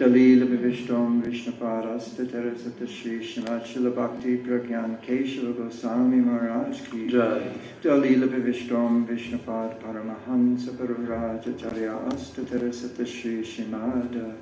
Dalila Vivishtom Vishnuparasta Terasata Shri Srimad Srila Bhakti Pragyan Keshava Goswami Maharaj ki Jai. Dalila Vivishtom Vishnupad Paramahansa Paruraja Charya-asta Terasata Shri Srimad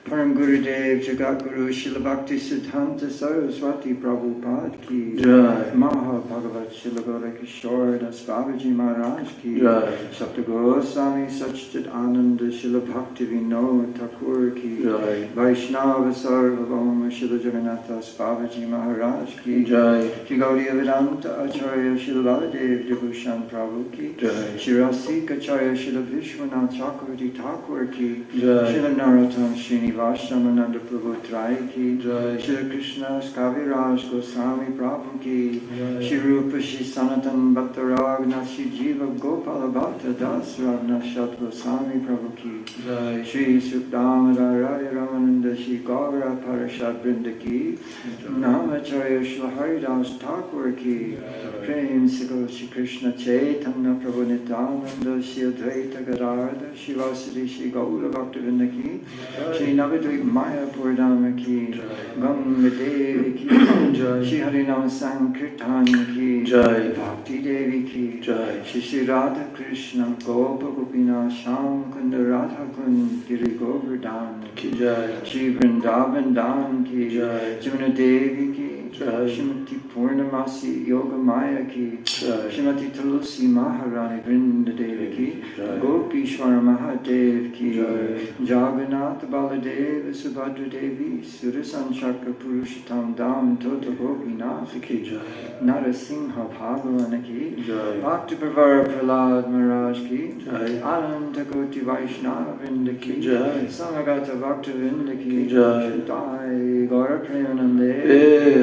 Param Gurudev Jagat Guru Srila Bhakti Siddhanta Saraswati Prabhupada ki Jai. Maha Bhagavat Srila Gaura Kishore Das Babaji Maharaj ki Jai. Sapta Goswami Sachchit Ananda Srila Bhakti Vinod Thakur ki Jai. Vaishnava Sarvabhauma Srila Jagannath Das Babaji Maharaj ki Jai. Shri Gaudiya Vedanta Acharya Srila Baladev Devushan Prabhu ki Jai. Shri Rasika Acharya Srila Vishwanath Chakravarti Thakur ki Jai. Srila Narottam Srinivas Vaishnavananda Prabhu Trai ki Jai. Shri Krishna Kaviraj Goswami Prabhu ki Jai. Shri Rupa Shri Sanatan Bhatta Raghunath Shri Jiva Gopala Bhatta Das Raghunath Shat Goswami Prabhu ki Jai. Shri Sukdamara Raya Ramananda Shri Gaura Parashad Vrinda ki Namacharya Shri Haridas Thakur ki Prem Sigo Shri Krishna Chaitanya Prabhu Nityananda Shri Advaita Gadadhar Shri Vasudeva Shri Gaura Bhaktivinoda ki Shri Navadvip Maya Purdama ki Ganga Devi ki Shri Harinam Sankirtan ki Jai. Bhakti Devi ki Jai. Shri Radha Krishna Gopa Gopina Sham Kunda Radha Kund Giri Govardhan ki Jai. Shri Vrindavan Dham ki Jai. Jamuna Devi ki Jai. Shrimati Purnamasi Yoga Maya ki Jai. Shrimati Tulsi Maharani Vrinda Devi ki Jai. Gopishwara Mahadev ki Jai. Jagannath Baladev Subhadra Devi Surasanchaka Purushottam Dham Tota Gopinath ki Jai. Narasingha Bhagavan ki Jai. Bhakti Pravara Prahlad Maharaj ki Jai. Ananta Koti Vaishnava Vrinda ki Jai. Samagata Bhakta Vrinda ki Jai. Jai Gaura Premanande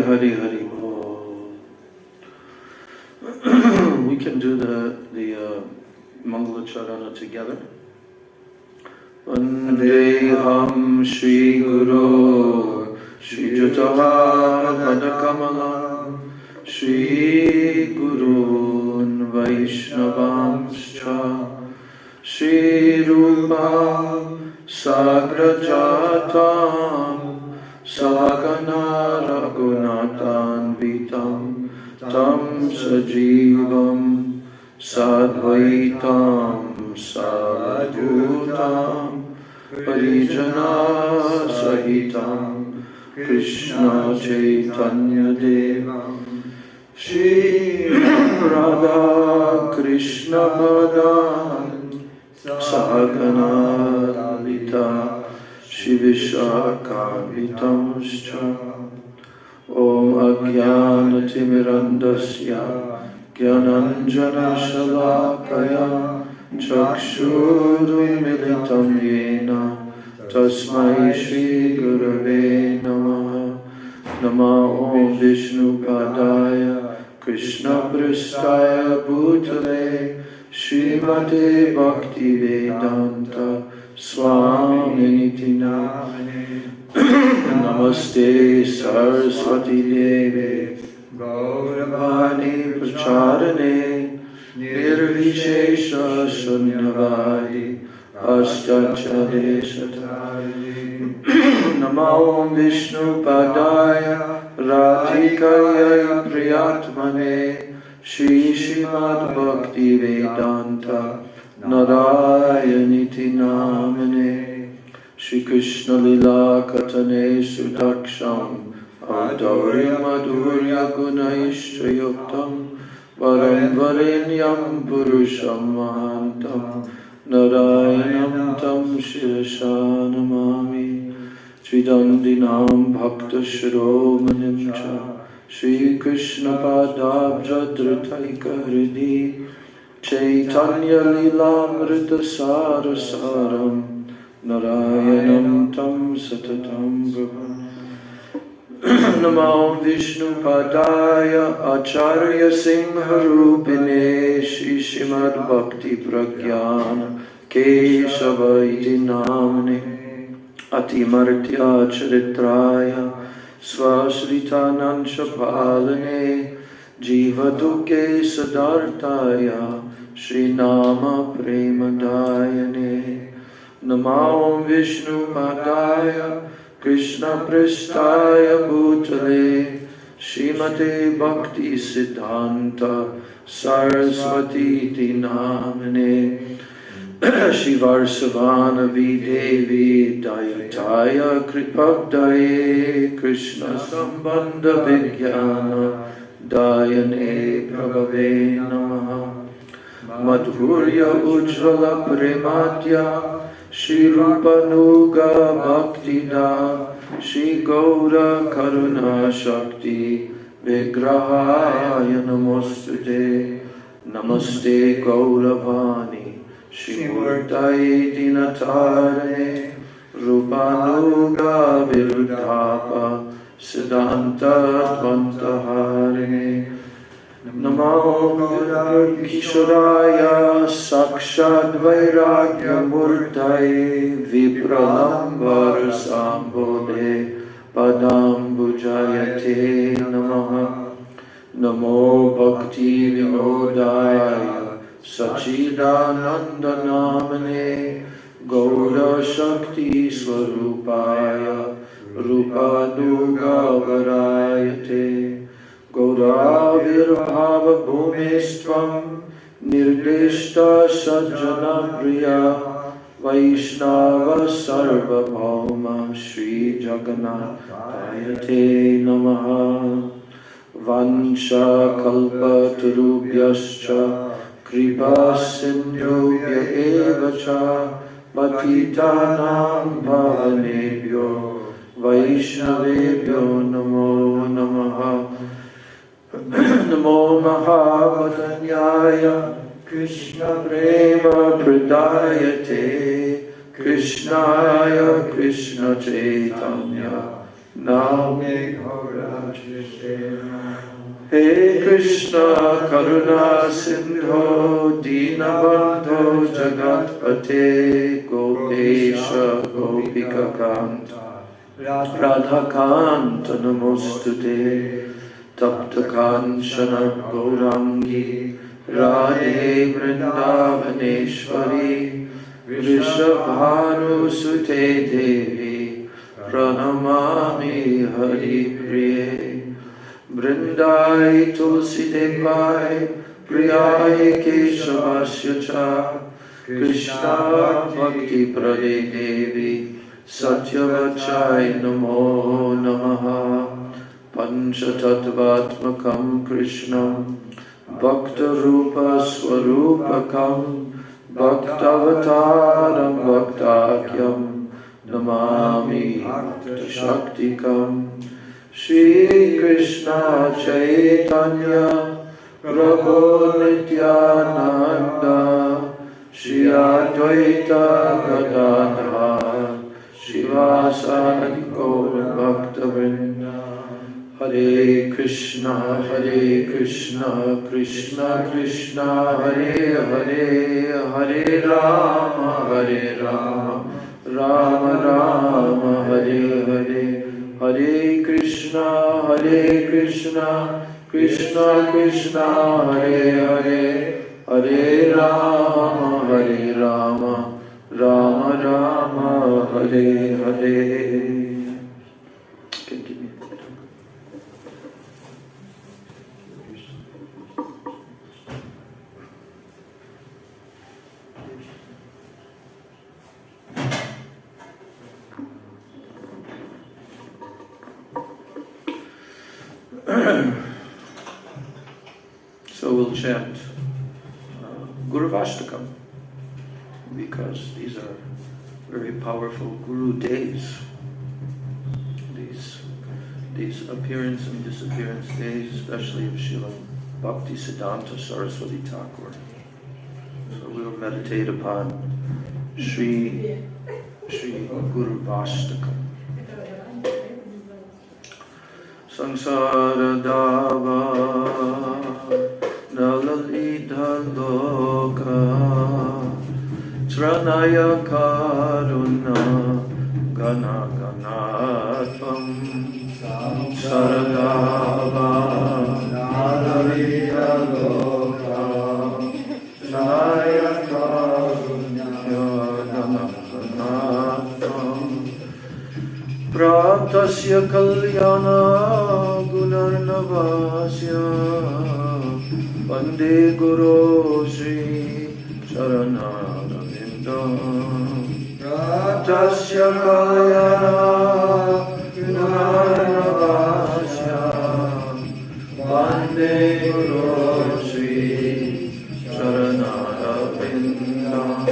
Hari Hari Bol. We can do the Mangala Charana together. Vandeham Shri Guru Shri Jataha Padakamala Shri Gurun Vaishnavamscha Shri Rupa Sagrajatam Sakana Raghunatan Vitam Tam Sajivam Sadvaitam Sadhutam Parijana Sahitam Krishna Chaitanya Devam Shri Radha Krishna Padan Sagana Lalita Shri Vishaka Vitamscha Om Ajnana Timirandasya Gyananjana Shalakaya Chakshurumilitam Yena Tasmai Shri Gurave Namaha Nama Om Vishnu Padaya Krishna Pristaya Bhutale Srimate Bhakti Vedanta Swami Niti Namane Namaste Saraswati Devi Gauravani Pracharane Nirvishesha Shunyavadi Astachare Satari Namo Vishnu Padaya Radhikaya Priyatmane Shri Srimad Bhakti Vedanta Narayaniti Namane Shri Krishna Lila Katane Sudaksham Adhaurya Madhurya Gunaishya Yuktam Varam Varenyam Purusham Mahantam Narayanam Tam Shirasha Namami Shri Dandinam Bhakta Shromanim Cha Shri Krishna Padabja Dhritaika Hridi Chaitanya Lilamrita Sarasaram Narayanam Tam Satatam Bhavan Namo Vishnu Padaya Acharya Simharupine Shri Srimad Bhakti Pragyana Keshava iti Namane Atimartya Charitraya Swasritanan Palane Jivaduke Sadartaya Shri Nama Premadayane Namo Vishnu Padaya Krishna Pristaya Bhutale Srimate Bhakti Siddhanta Saraswati Ti Namane Shivarsavana Videvi Dayataya Kripabdaye Krishna Sambandha Vijnana Dayane Prabhave Namaha Madhurya Ujjvala Prematya Shri Rupanuga Bhaktida Shri Gaura Karuna Shakti Vigrahaya Namostute Namaste Gauravani Shri Murtaye Dinatare Rupanuga Viruddhapa Siddhanta Dvantahare Namo Kishoraya Sakshad Vairagya Murtaye Vipralambar Sambode Padambujayate Namaha Namo Bhakti Vinodaya Sachidananda Namane Gaura Shakti Swarupaya Rupanuga Varayate Gauravirbhava Bhumistvam Nirdishta Sajjana Priya Vaishnava Sarva Bhauma Shri Jagannathayate Namaha Vansha Kalpa Tarubhyascha Kripa Sindhubhya Evacha Patitanam Bhavanebhyo Vaishnavebhyo Namo Namaha Namo Mahavadanyaya Krishna Prema Pradayate Krishnaya Krishna Chaitanya Name He Krishna Karuna Sindho Dinabandho Jagatpate Gopesha Gopika Kanta Radha Kanta Namostute Tapta Kanchana Gaurangi Radhe Vrindavaneshwari Vrishabhanu Sute Devi Pranamami Hari Priye Vrindai Tulsi Devai Priyai Keshavasya Cha Krishna Bhakti Prade Devi Satyavachai Namo Namaha Panchatattvatmakam Krishnam Bhakta Rupa Swarupakam Bhaktavataram Bhaktakyam Namami Bhakta Shaktikam Shri Krishna Chaitanya Prabhu Nityananda Shri Advaita Gadadhar Shivasadi Gaura Bhaktavrinda Hare Krishna Krishna Krishna Hare Hare Hare Rama Rama Rama Hare Hare Hare Krishna Krishna Krishna Hare Hare Hare Rama Rama Rama Hare Hare. So we'll chant Guru Vastakam, because these are very powerful Guru days. These appearance and disappearance days, especially of Srila Bhakti Siddhanta Saraswati Thakur. So we'll meditate upon Sri Guru Vastakam. Sansara Dava Nalalita Loka Tranaya Karuna Gana Ganatvam Saradava Nalalita Loka Tranaya Karuna Gana Pratasya kalyana gunarnavasya Vande Guru Sri Charanarvindam Pratasya kalyana gunarnavasya Vande Guru Sri Charanarvindam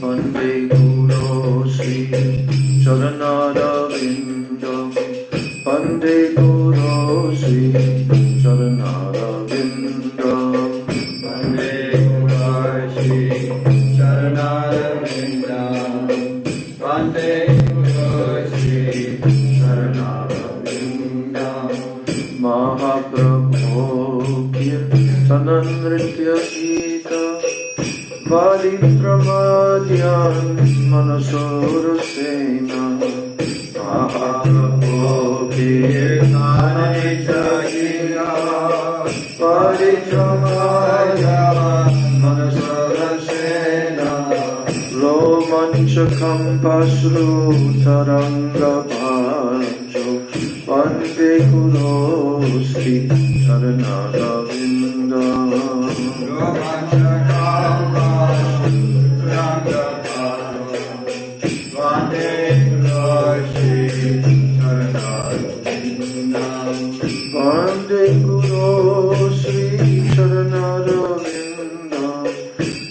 Vande Guru Sri Charanarvindam Vande Guru Sri Charanarvindam Vande Guru Sri Charanarvindam Vande Guru Sri Charanarvindam Mahaprabhu Kirtanan Nritya Gita Varipramadyan Manasorasena Mahaprabhu Kirtanan Nritya Gita Varipramadyan Manasorasena Romanchakam Pasru Taranga Bhajo Vande Guru Sri Charanarvindam Romanchakam Pasru Taranga Bhajo Vande Guru Sri Charanarvindam Vande Guru Sri Charanarvindam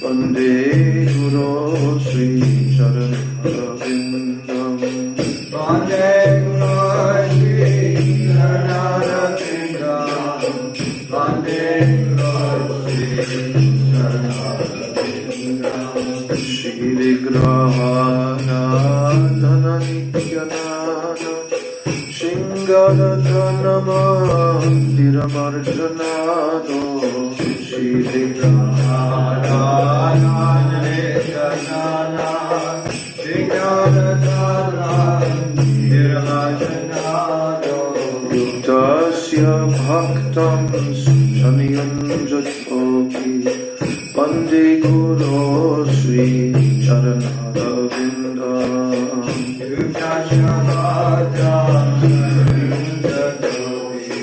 Vande Guru Sri Charanarvindam Vande Guru Sri Charanarvindam Vande Guru Sri Charanarvindam Shri Vigrahana Dana Nityanana Shingaradhanama Diramarjanado Shri Vigrahana Nityanana Shingaradhanama Diramarjanado Yuktasya Bhaktam Shanyanjatoki Vande Guru Sri Charanarvindam Yuktasya Bhaktam Shanyanjatoki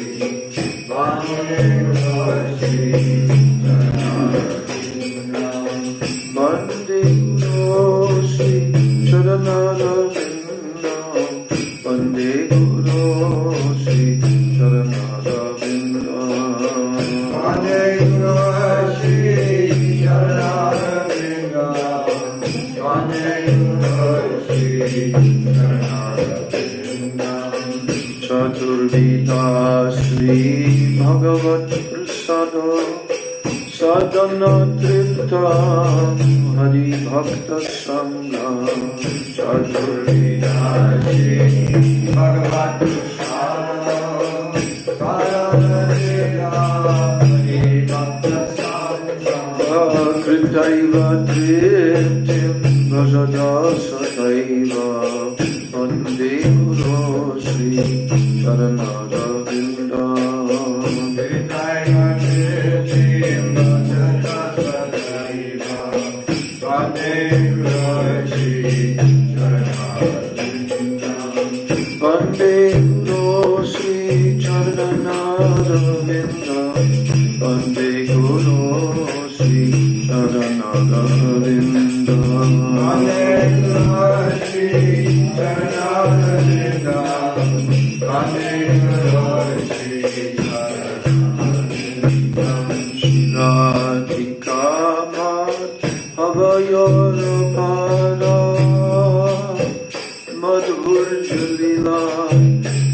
Vande Guru Sri Charanarvindam Vande Guru Sri Charanarvindam Vande Guru Sri Charanarvindam Vande Guru Sri Charanarvindam Vande Guru Sri Charanarvindam Chaturvida Sri Bhagavat Prasada Sadhana Tripta Hari Bhakta Sangha Chaturvida Sri Bhagavat Prasada Sadhana Tripta Hari Bhakta Sangha Kritaiva Triptim Bhajada Sadaiva Vande Guru Sri Charanarvindam Kritaiva Triptim Bhajada Sadaiva Vande Guru Sri Charanarvindam Vande Guru Sri Charanarvindam Vande Guru Sri Charanarvindam Vande Guru Sri Charanarvindam Vande Guru Sri Charanarvindam Radhika Mat Havayarapara Madhur Jalila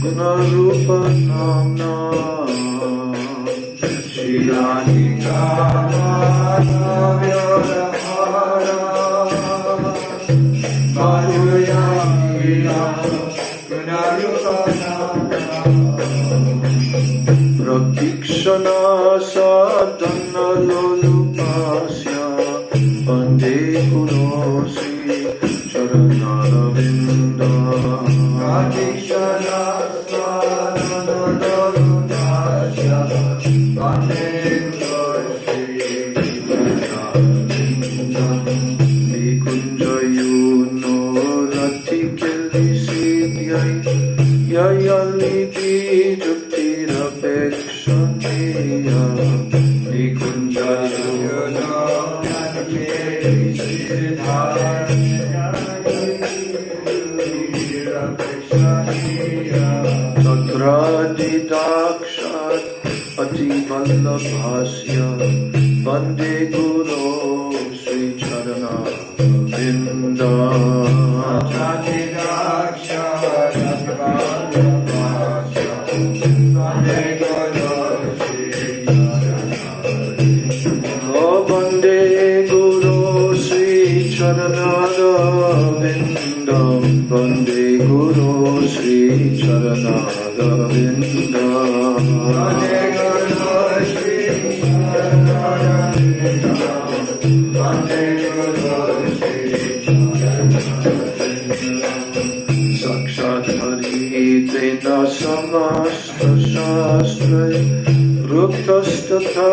Gunarupa Namna Shri Radhika Praktikshana Sadhana Lolupasya Vande Guru Sri Charanarvindam Praktikshana Sadhana Lolupasya Vande Guru Sri Charanarvindam Vikunjayuno Ratikeli Siddhya Yayaliti Juptirapekshaniya Nikunjayana Tatradidakshat Pativallabhasya Vande Guru Sri Charana Vinda Tatradidakshat Pativallabhasya Vande Guru Sri Vande Guru Sri Charana Vinda Vande Guru Sri Charana Vinda Vande Guru Sri Charana Vinda Vande Guru Sri Charana Sakshat Hari Tena Samasta Shastra Ruktastatha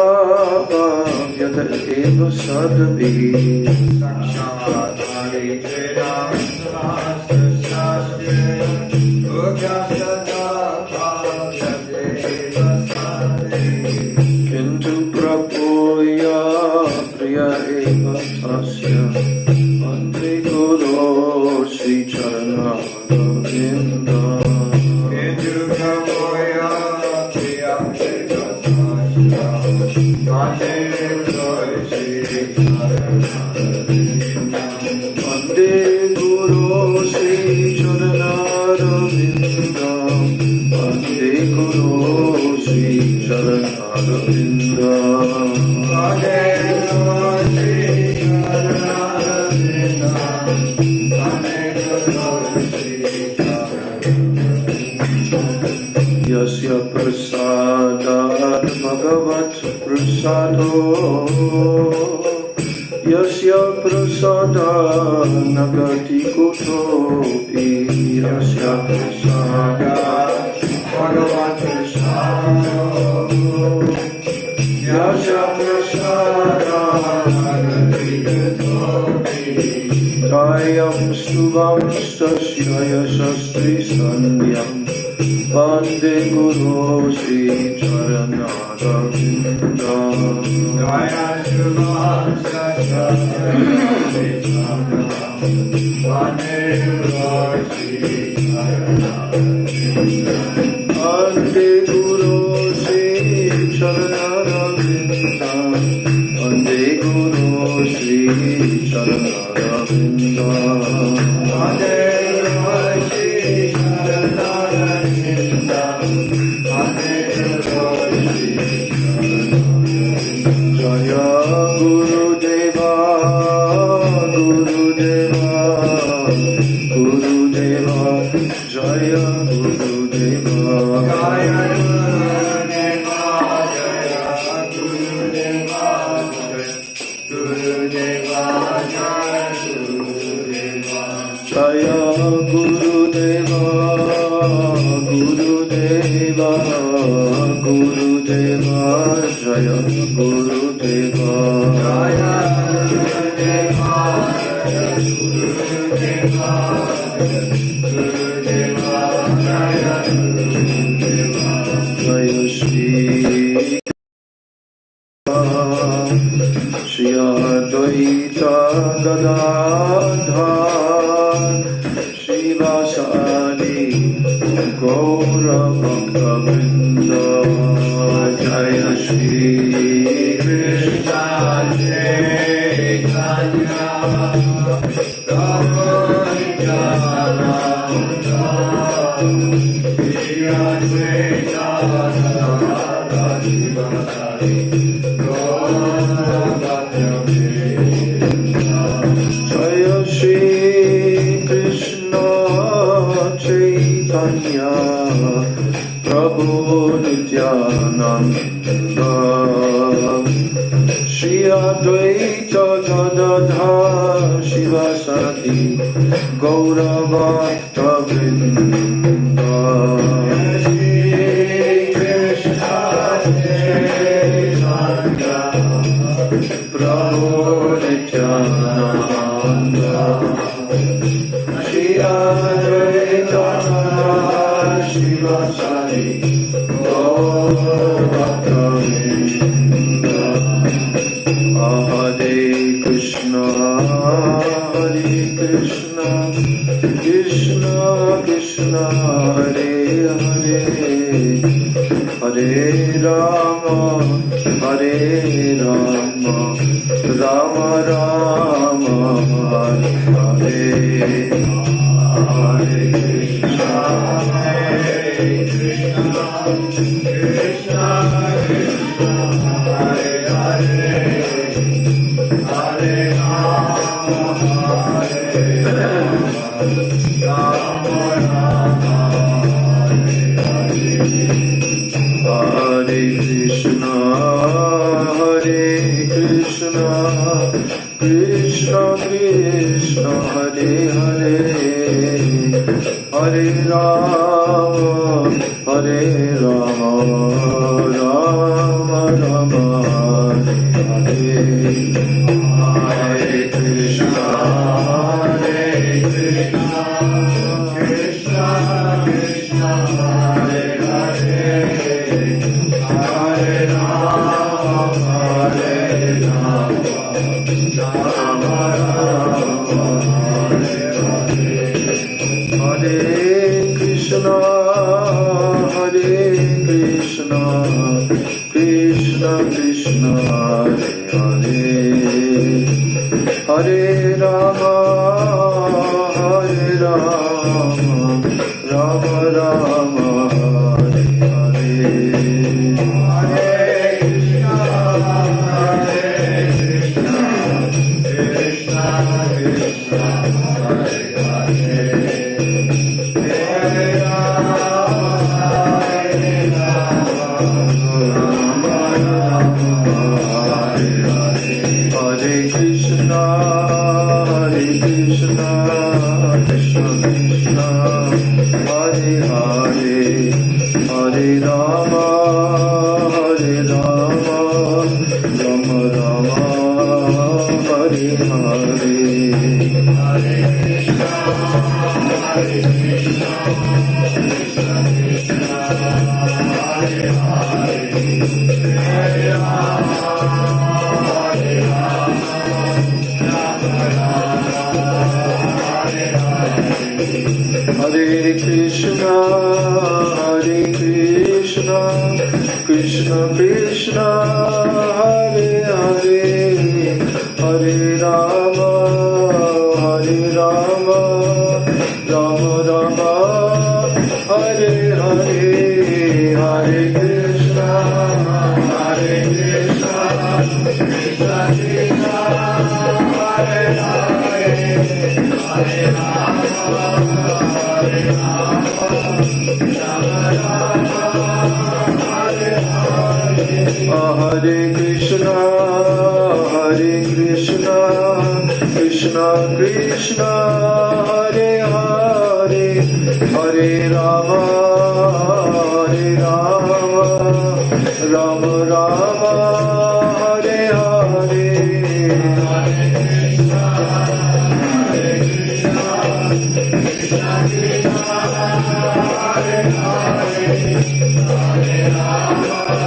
Yata Eva Sadhavi Sakshat Hari Tena Samasta Shastra Ruktastatha Kintu Prabhuya Priya Eva Tasya Vande Guru Sri Charana Vinda Kintu Prabhuya Priya Eva Tasya Vande Guru Sri Charana Vinda Vande Guru Sri Charana Vinda Vande Guru Sri Charana Vinda Vande Guru Sri Charana Vinda Vande Guru Sri Charana Yasya Prasadat Bhagavat Prasado Yasya Prasadat Nagati Kutopi Yasya Prasadat Bhagavat Prasado Yasya Prasadat Nagati Kutopi Dayam Subham Stasya Yasastri Sandhyam Vande Guru Sri Charana Vinda Dayam Subham Stasya Yasastri Sandhyam Vande Guru Sri Charana Vinda Vande Guru Sri Charana Vinda Vande Guru Sri Charana Vinda Vande Guru Sri Charana Vinda Vande Guru Sri Jaya Guru Deva Guru Deva Guru Deva Jaya Guru Deva Jaya Guru Deva Jaya Guru Deva Guru Deva Jaya Guru Deva Jaya Guru Deva Guru Deva Guru Deva Jaya Guru Deva Jaya Guru Deva Jaya Guru Deva Guru Deva Jaya Guru Deva Jaya Shri Shri Advaita Gadadhar Shivasadi Gaura Bhakta Vrinda Jaya Shri Krishna Chaitanya Prabhu Nityananda Shri Advaita Gadadhar Shivasadi Gaura Bhakta Vrinda Jaya Shri Krishna Chaitanya Prabhu Nityananda Shri Advaita Gadadhar Shivasadi Gaura Bhakta Vrinda Shri Krishna Chaitanya Prabhu Nityananda Shri Advaita Shiva Sari Gaura Bhakta-vrinda. Hare Krishna Krishna Krishna Hare Hare Hare Rama Rama Rama Hare Hare. Hare Krishna Krishna Krishna Hare Hare Hare Rama Rama Rama Hare Krishna Krishna Krishna Hare Hare Hare Rama Rama Rama Hare Hare Krishna Krishna Krishna Hare Hare Hare Rama Rama Hare Krishna Krishna Krishna Hare Hare Hare Rama Rama Rama Hare Hare. Hare Krishna Krishna Krishna Hare Hare Hare Krishna Krishna Krishna Hare Hare Hare Rama Rama Rama Hare Hare. Hare Krishna Krishna Krishna Hare Hare Hare Rama Hare Krishna Krishna Krishna Hare Hare Hare Rama Rama Rama Hare Hare. Hare Krishna Krishna Krishna Hare Hare Hare Rama Hare Krishna Krishna Krishna Hare Hare Hare Rama Rama Rama Hare Hare. Hare Krishna Krishna Krishna Hare Hare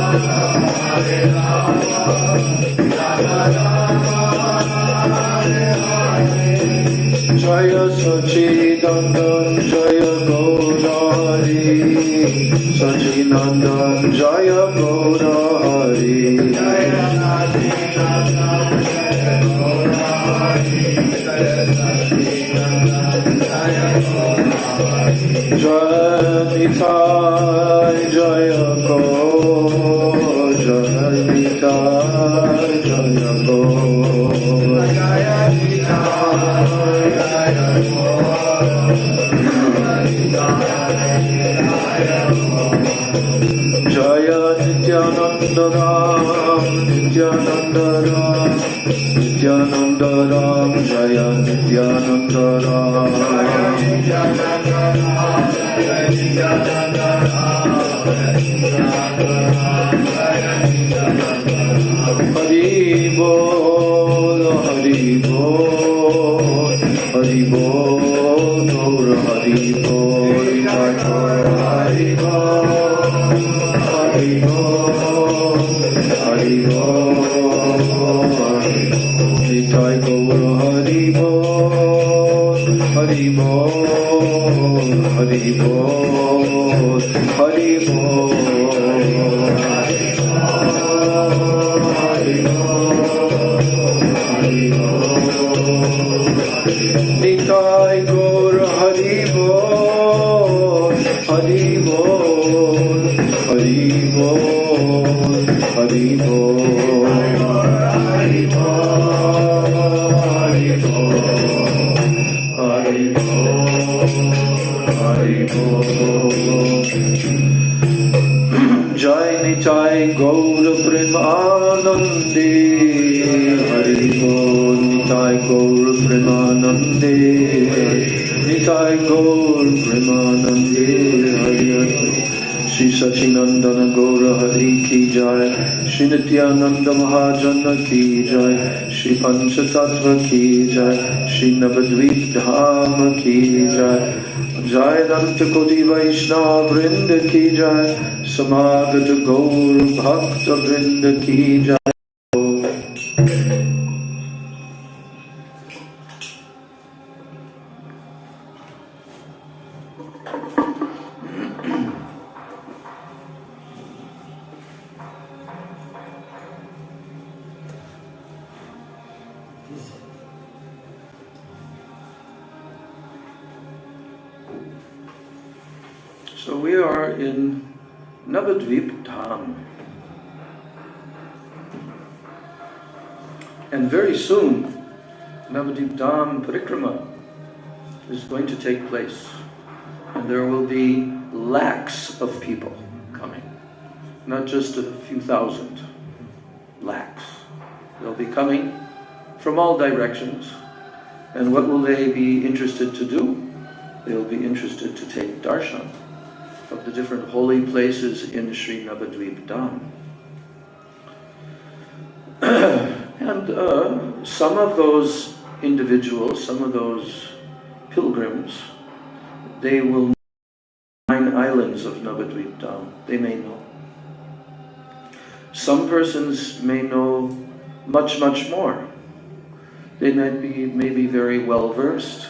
Hare Rama Jaya Sachidanand Jaya Gaurari Sachidanand Jaya Gaurari Jaya Sachidanand Jaya Gaurari Jaya Gaurari Jaya Nitai Jaya Gaur Jaya Nitai Jaya Gaur Jaya Nitai Jaya Jaya Nityananda Ram Nityananda Ram Nityananda Ram Jaya Nityananda Ram Hari Bol Hari Bol Hari Bol Gaur Hari Bol Hari Bol, Hari Bol, Hari Bol, Nitai Gaur Hari Bol, Hari Bol, Hari Bol, Hari Bol, Hari Bol, Hari Bol, Jai Nitai Gaur Premanande, Hari Bol, Nitai Gaur Premanande, Nitai Gaur Premanande, Hari Hari. Shri Sachinandana Gaura Hari Ki Jai, Shri Nityananda Mahajana Ki Jai, Shri Panchatattva Ki Jai, Shri Navadvip Dham Ki Jai, Jai Nanta Koti Vaishnava Vrinda Ki Jai, Samagata Gaur Bhakta Vrinda Ki Jai. So we are in Navadvip Dham. And very soon, Navadvip Dham Parikrama is going to take place. And there will be lakhs of people coming. Not just a few thousand, lakhs. They'll be coming from all directions. And what will they be interested to do? They'll be interested to take darshan of the different holy places in Sri Navadvip Dham. And some of those individuals, some of those pilgrims, they will know the 9 islands of Navadvip Dham. They may know. Some persons may know much, much more. They may be very well versed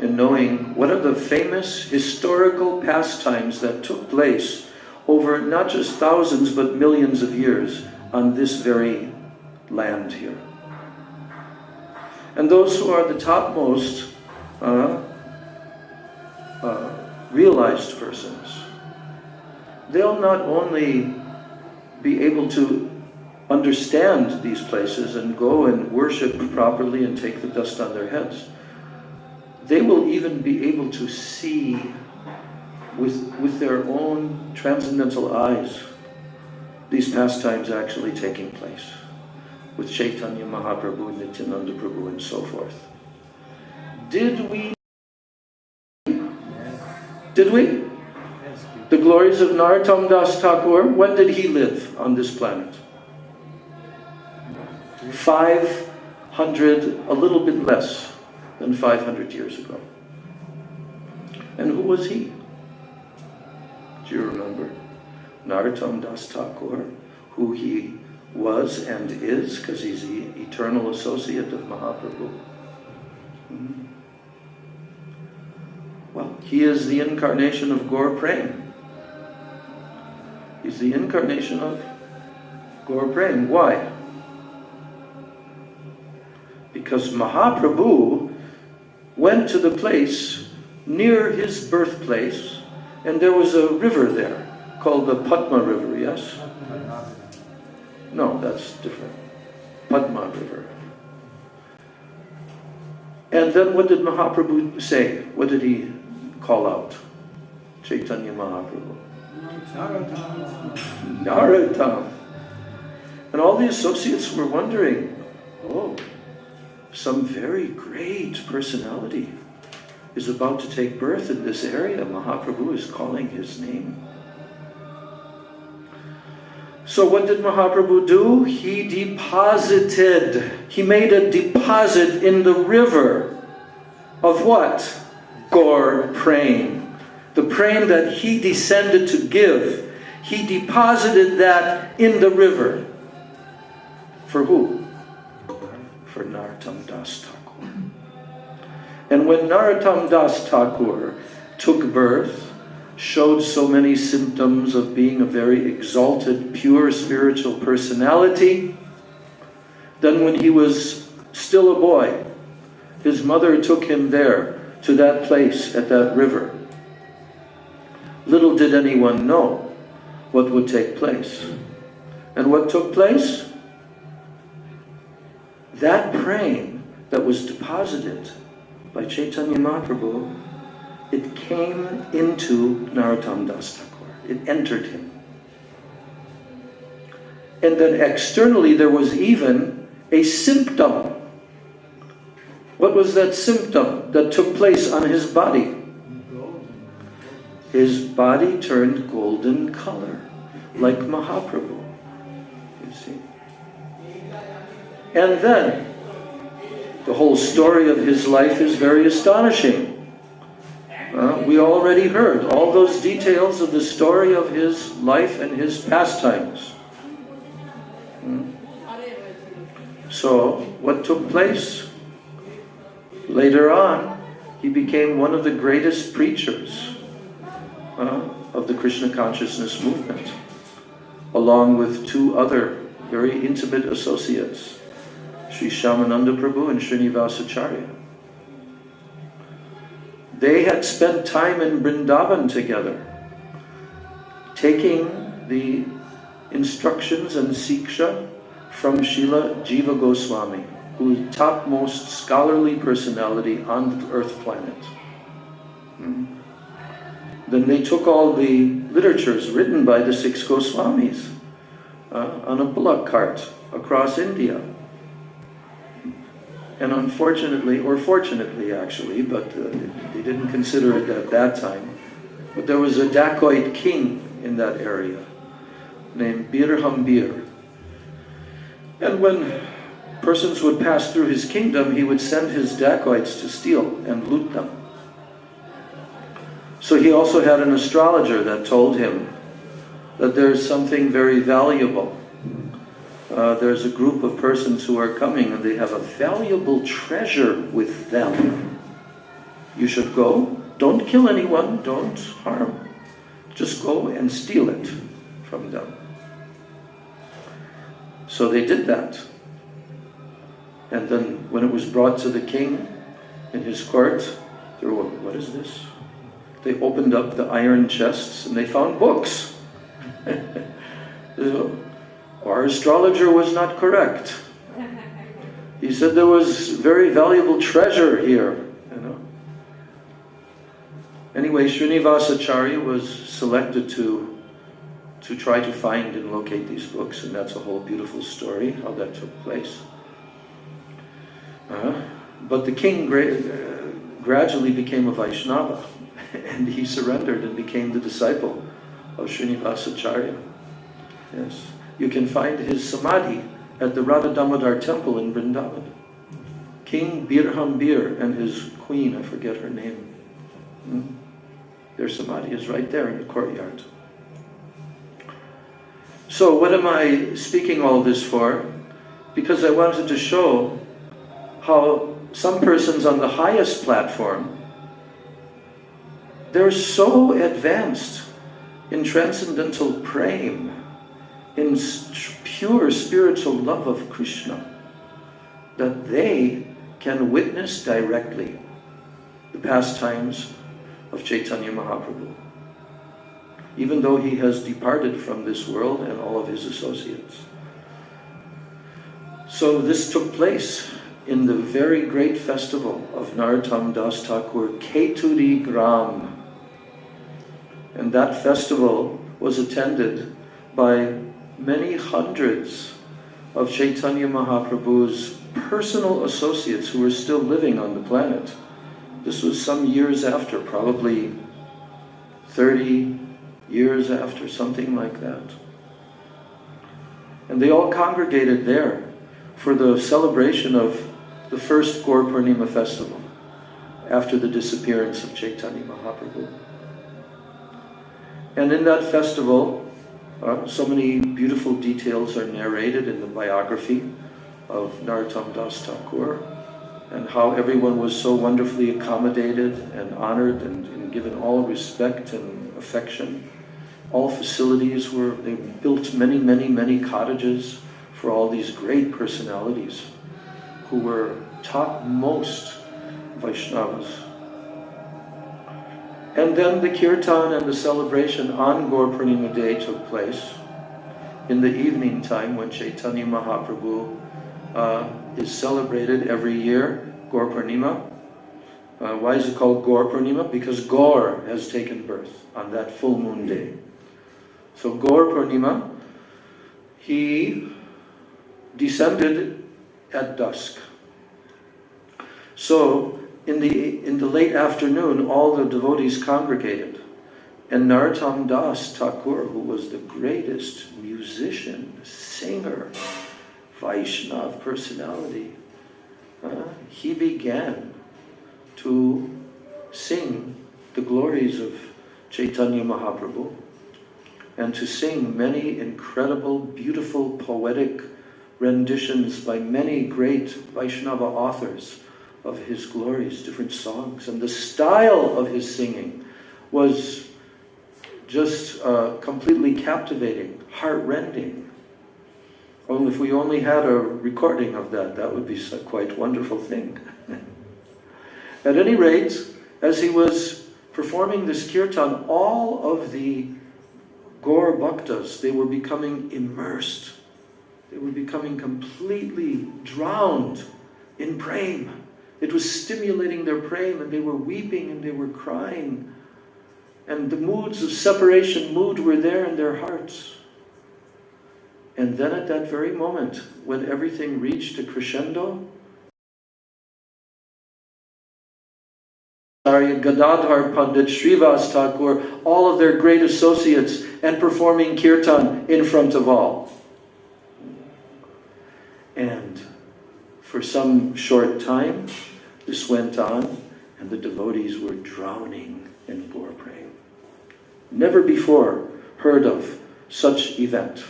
in knowing what are the famous historical pastimes that took place over not just thousands but millions of years on this very land here. And those who are the topmost realized persons, they'll not only be able to understand these places and go and worship properly and take the dust on their heads, they will even be able to see with their own transcendental eyes these pastimes actually taking place with Chaitanya Mahaprabhu, Nityananda Prabhu, and so forth. Did we? The glories of Narottam Das Thakur, when did he live on this planet? 500, a little bit less than 500 years ago. And who was he? Do you remember? Narottam Das Thakur, who he was and is, because he's the eternal associate of Mahaprabhu. Well, he is the incarnation of Gaur Prem. He's the incarnation of Gaur Prem. Why? Because Mahaprabhu went to the place near his birthplace, and there was a river there called the Padma River, yes? No, that's different. Padma River. And then what did Mahaprabhu say? What did he call out? Chaitanya Mahaprabhu. Narottam. And all the associates were wondering, oh, some very great personality is about to take birth in this area. Mahaprabhu is calling his name. So what did Mahaprabhu do? He made a deposit in the river of what? Gaur Prem. The prem that he descended to give. He deposited that in the river. For who? For Narottam Das Thakur. And when Narottam Das Thakur took birth, showed so many symptoms of being a very exalted, pure spiritual personality. Then when he was still a boy, his mother took him there to that place at that river. Little did anyone know what would take place. And what took place? That praying that was deposited by Chaitanya Mahaprabhu, it came into Narottam Das Thakur. It entered him. And then externally there was even a symptom. What was that symptom that took place on his body? His body turned golden color, like Mahaprabhu, you see. And then, the whole story of his life is very astonishing. We already heard all those details of the story of his life and his pastimes. So, what took place? Later on, he became one of the greatest preachers of the Krishna consciousness movement, along with two other very intimate associates, Sri Shyamananda Prabhu and Srinivasacharya. They had spent time in Vrindavan together, taking the instructions and siksha from Srila Jiva Goswami, who is the topmost scholarly personality on the earth planet. Then they took all the literatures written by the 6 Goswamis on a bullock cart across India. And unfortunately, or fortunately actually, but they didn't consider it at that time, but there was a dacoit king in that area named Bir. And when persons would pass through his kingdom, he would send his dacoits to steal and loot them. So he also had an astrologer that told him that there's something very valuable. There's a group of persons who are coming and they have a valuable treasure with them. You should go. Don't kill anyone. Don't harm. Just go and steal it from them. So they did that. And then when it was brought to the king in his court, they were, what is this? They opened up the iron chests and they found books. Our astrologer was not correct. He said there was very valuable treasure here, you know. Anyway, Srinivasacharya was selected to try to find and locate these books, and that's a whole beautiful story, how that took place. But the king gradually became a Vaishnava, and he surrendered and became the disciple of Srinivasacharya. Yes. You can find his samadhi at the Radha Damodar temple in Vrindavan. King Bir and his queen, I forget her name. Their samadhi is right there in the courtyard. So what am I speaking all this for? Because I wanted to show how some persons on the highest platform, they're so advanced in transcendental prema, in pure spiritual love of Krishna, that they can witness directly the pastimes of Chaitanya Mahaprabhu, even though he has departed from this world and all of his associates. So this took place in the very great festival of Narottam Das Thakur, Keturi Gram. And that festival was attended by many hundreds of Chaitanya Mahaprabhu's personal associates who were still living on the planet. This was some years after, probably 30 years after, something like that. And they all congregated there for the celebration of the first Gaur Purnima festival after the disappearance of Chaitanya Mahaprabhu. And in that festival, so many beautiful details are narrated in the biography of Narottam Das Thakur, and how everyone was so wonderfully accommodated and honored and given all respect and affection. All facilities they built many, many, many cottages for all these great personalities who were topmost Vaishnavas. And then the kirtan and the celebration on Gaur Purnima Day took place in the evening time when Chaitanya Mahaprabhu is celebrated every year, Gaur Purnima. Why is it called Gaur Purnima? Because Gaur has taken birth on that full moon day. So Gaur Purnima, he descended at dusk. So in the late afternoon, all the devotees congregated. And Narottam Das Thakur, who was the greatest musician, singer, Vaishnav personality, he began to sing the glories of Chaitanya Mahaprabhu and to sing many incredible, beautiful, poetic renditions by many great Vaishnava authors of his glories, different songs. And the style of his singing was just completely captivating, heart-rending. Oh, if we only had a recording of that, that would be a quite wonderful thing. At any rate, as he was performing this kirtan, all of the Gaur Bhaktas, they were becoming immersed. They were becoming completely drowned in prema. It was stimulating their prema, and they were weeping and they were crying. And the moods of separation were there in their hearts. And then at that very moment, when everything reached a crescendo, Gadadhar Pandit, Srivas Thakur, all of their great associates, and performing kirtan in front of all. And for some short time, this went on, and the devotees were drowning in Gaur prema. Never before heard of such event.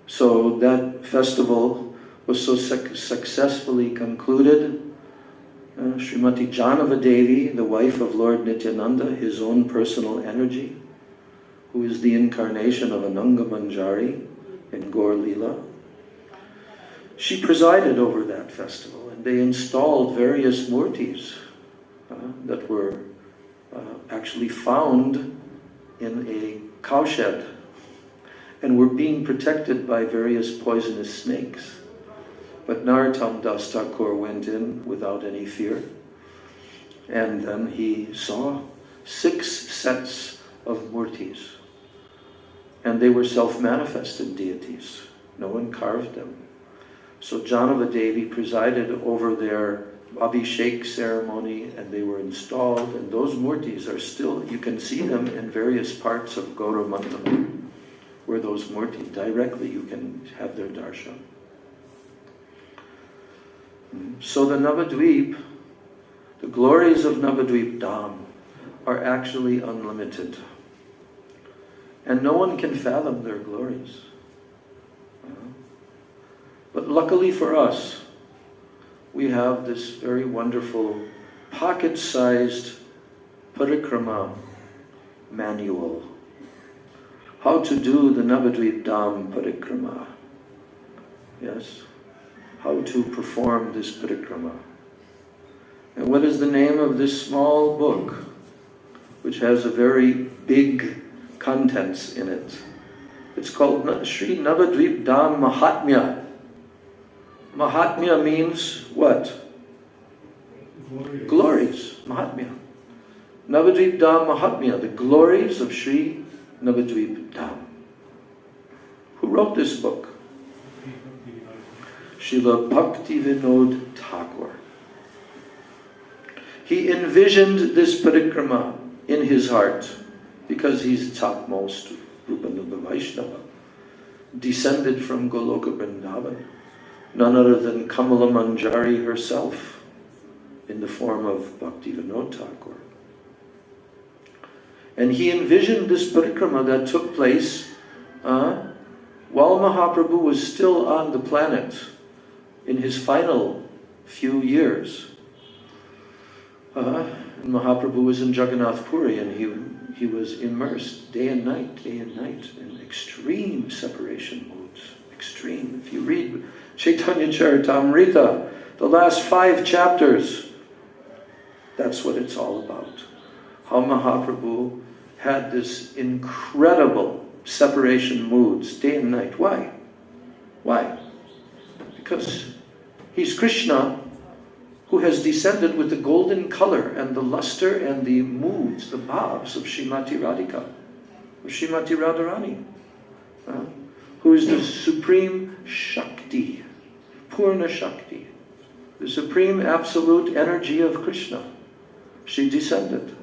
So that festival was so successfully concluded. Srimati Janava Devi, the wife of Lord Nityananda, his own personal energy, who is the incarnation of Ananga Manjari in Gaur Leela, she presided over that festival, and they installed various murtis that were actually found in a cowshed and were being protected by various poisonous snakes. But Narottam Das Thakur went in without any fear, and then he saw 6 sets of murtis, and they were self-manifested deities. No one carved them. So Janava Devi presided over their Abhishek ceremony, and they were installed, and those murtis are still, you can see them in various parts of Gaura Mandala, where those murtis, directly you can have their darshan. So the Navadvip, the glories of Navadvip Dham are actually unlimited. And no one can fathom their glories. But luckily for us, we have this very wonderful pocket-sized parikrama manual. How to do the Navadvip Dham parikrama. Yes? How to perform this parikrama. And what is the name of this small book, which has a very big contents in it? It's called Sri Navadvip Dham Mahatmya. Mahatmya means what? Glories. Mahatmya. Navadvip Dham Mahatmya, the glories of Sri Navadvip Dham. Who wrote this book? Srila Bhakti Vinod Thakur. He envisioned this parikrama in his heart because he's topmost Rupanuga Vaishnava, descended from Goloka Vrindavan, none other than Kamala Manjari herself in the form of Bhakti Vinod Thakur. And he envisioned this parikrama that took place while Mahaprabhu was still on the planet in his final few years. And Mahaprabhu was in Jagannath Puri, and he was immersed day and night in extreme separation moods. Extreme. If you read Chaitanya Charitamrita, the last 5 chapters, that's what it's all about. How Mahaprabhu had this incredible separation moods day and night. Why? Why? Because he's Krishna who has descended with the golden color and the luster and the moods, the bhavs of Srimati Radhika, of Srimati Radharani, who is the supreme Shakti, Purna Shakti, the supreme absolute energy of Krishna. She descended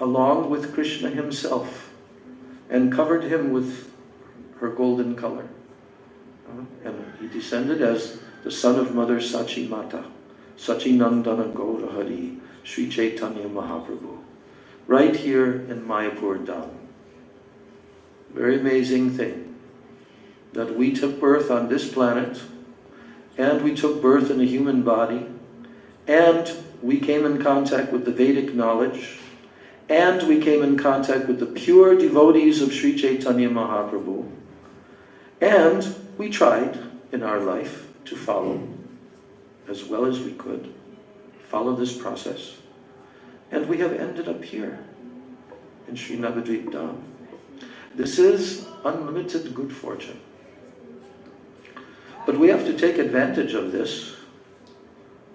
along with Krishna himself and covered him with her golden color. And he descended as the son of Mother Sachi Mata, Sachi Nandana Gaura Hari, Sri Chaitanya Mahaprabhu, right here in Mayapur Dham. Very amazing thing that we took birth on this planet, and we took birth in a human body, and we came in contact with the Vedic knowledge, and we came in contact with the pure devotees of Sri Chaitanya Mahaprabhu, and we tried in our life to follow as well as we could, follow this process. And we have ended up here in Sri Navadvip Dham. This is unlimited good fortune. But we have to take advantage of this,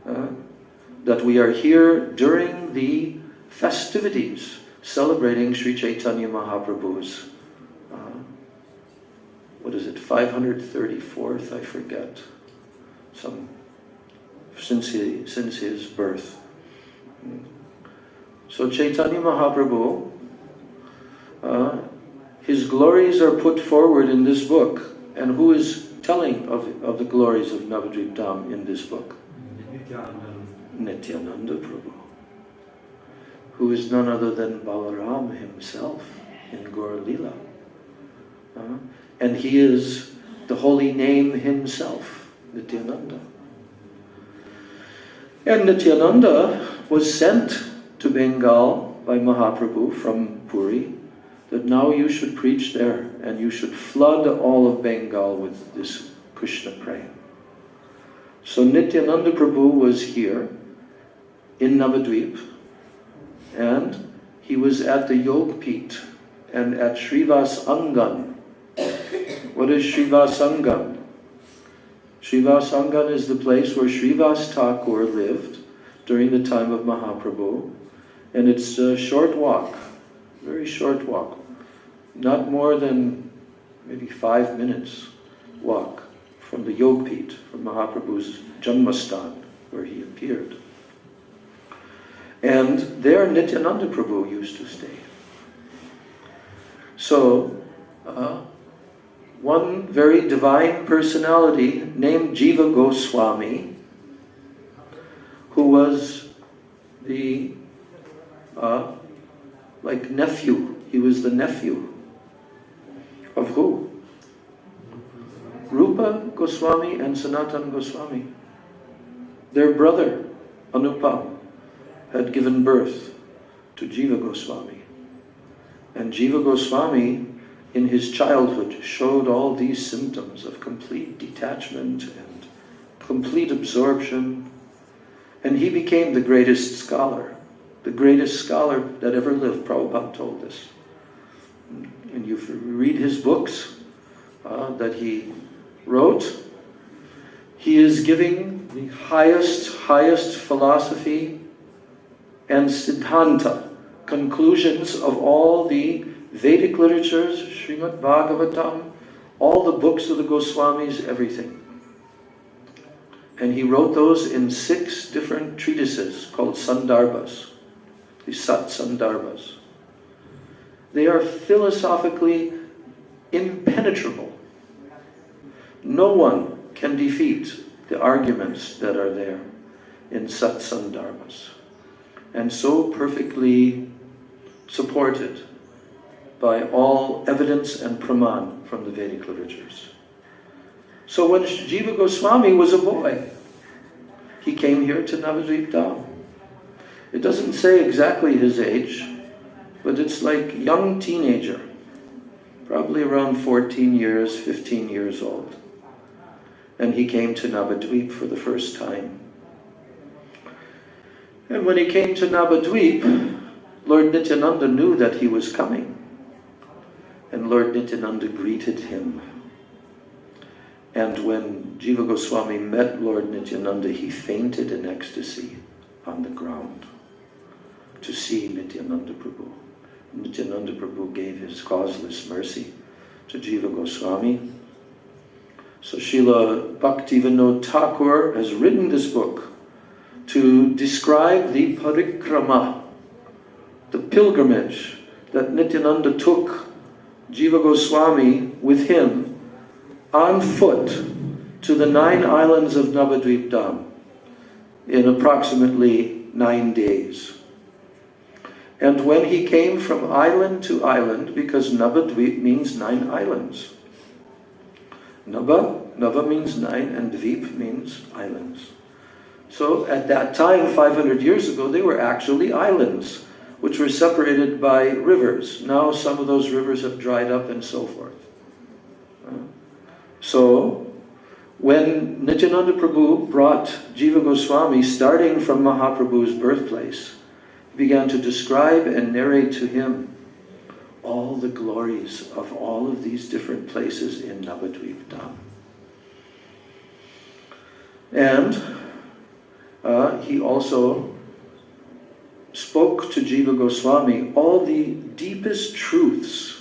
that we are here during the festivities celebrating Sri Chaitanya Mahaprabhu's, 534th, I forget, since his birth. So Chaitanya Mahaprabhu, his glories are put forward in this book. And who is telling of the glories of Navadvip Dham in this book? Nityananda Prabhu, who is none other than Balaram himself in Gaur Leela. And he is the holy name himself, Nityananda. And Nityananda was sent to Bengal by Mahaprabhu from Puri, that now you should preach there and you should flood all of Bengal with this Krishna prema. So Nityananda Prabhu was here in Navadvip, and he was at the Yogpit and at Srivas Angan. What is Srivas Angan? Srivas Angan is the place where Srivas Thakur lived during the time of Mahaprabhu, and it's a short walk, very short walk, not more than maybe 5 minutes walk from the Yogpit, from Mahaprabhu's Janmastan, where he appeared. And there Nityananda Prabhu used to stay. So, one very divine personality named Jiva Goswami, who was the nephew. He was the nephew of who? Rupa Goswami and Sanatana Goswami. Their brother, Anupam, had given birth to Jiva Goswami. And Jiva Goswami, in his childhood, showed all these symptoms of complete detachment and complete absorption. And he became the greatest scholar that ever lived, Prabhupada told us. And you read his books that he wrote, he is giving the highest philosophy and siddhanta, conclusions of all the Vedic literatures, Srimad Bhagavatam, all the books of the Goswamis, everything. And he wrote those in 6 different treatises called Sandarbhas, the Sat Sandarbhas. They are philosophically impenetrable. No one can defeat the arguments that are there in Sat Sandarbhas, and so perfectly supported by all evidence and praman from the Vedic literatures. So when Jiva Goswami was a boy, he came here to Navadvip Dham. It doesn't say exactly his age, but it's like young teenager, probably around 14 years, 15 years old. And he came to Navadvip for the first time. And when he came to Navadvip, Lord Nityananda knew that he was coming. And Lord Nityananda greeted him. And when Jiva Goswami met Lord Nityananda, he fainted in ecstasy on the ground to see Nityananda Prabhu. Nityananda Prabhu gave his causeless mercy to Jiva Goswami. So Srila Bhaktivinoda Thakur has written this book to describe the parikrama, the pilgrimage that Nityananda took Jiva Goswami with him on foot to the 9 islands of Navadvip Dham in approximately 9 days. And when he came from island to island, because Navadvip means 9 islands. Nava means 9 and Dvip means islands. So at that time, 500 years ago, they were actually islands, which were separated by rivers. Now some of those rivers have dried up and so forth. So when Nityananda Prabhu brought Jiva Goswami, starting from Mahaprabhu's birthplace, he began to describe and narrate to him all the glories of all of these different places in Navadvip Dham. And he also spoke to Jiva Goswami all the deepest truths,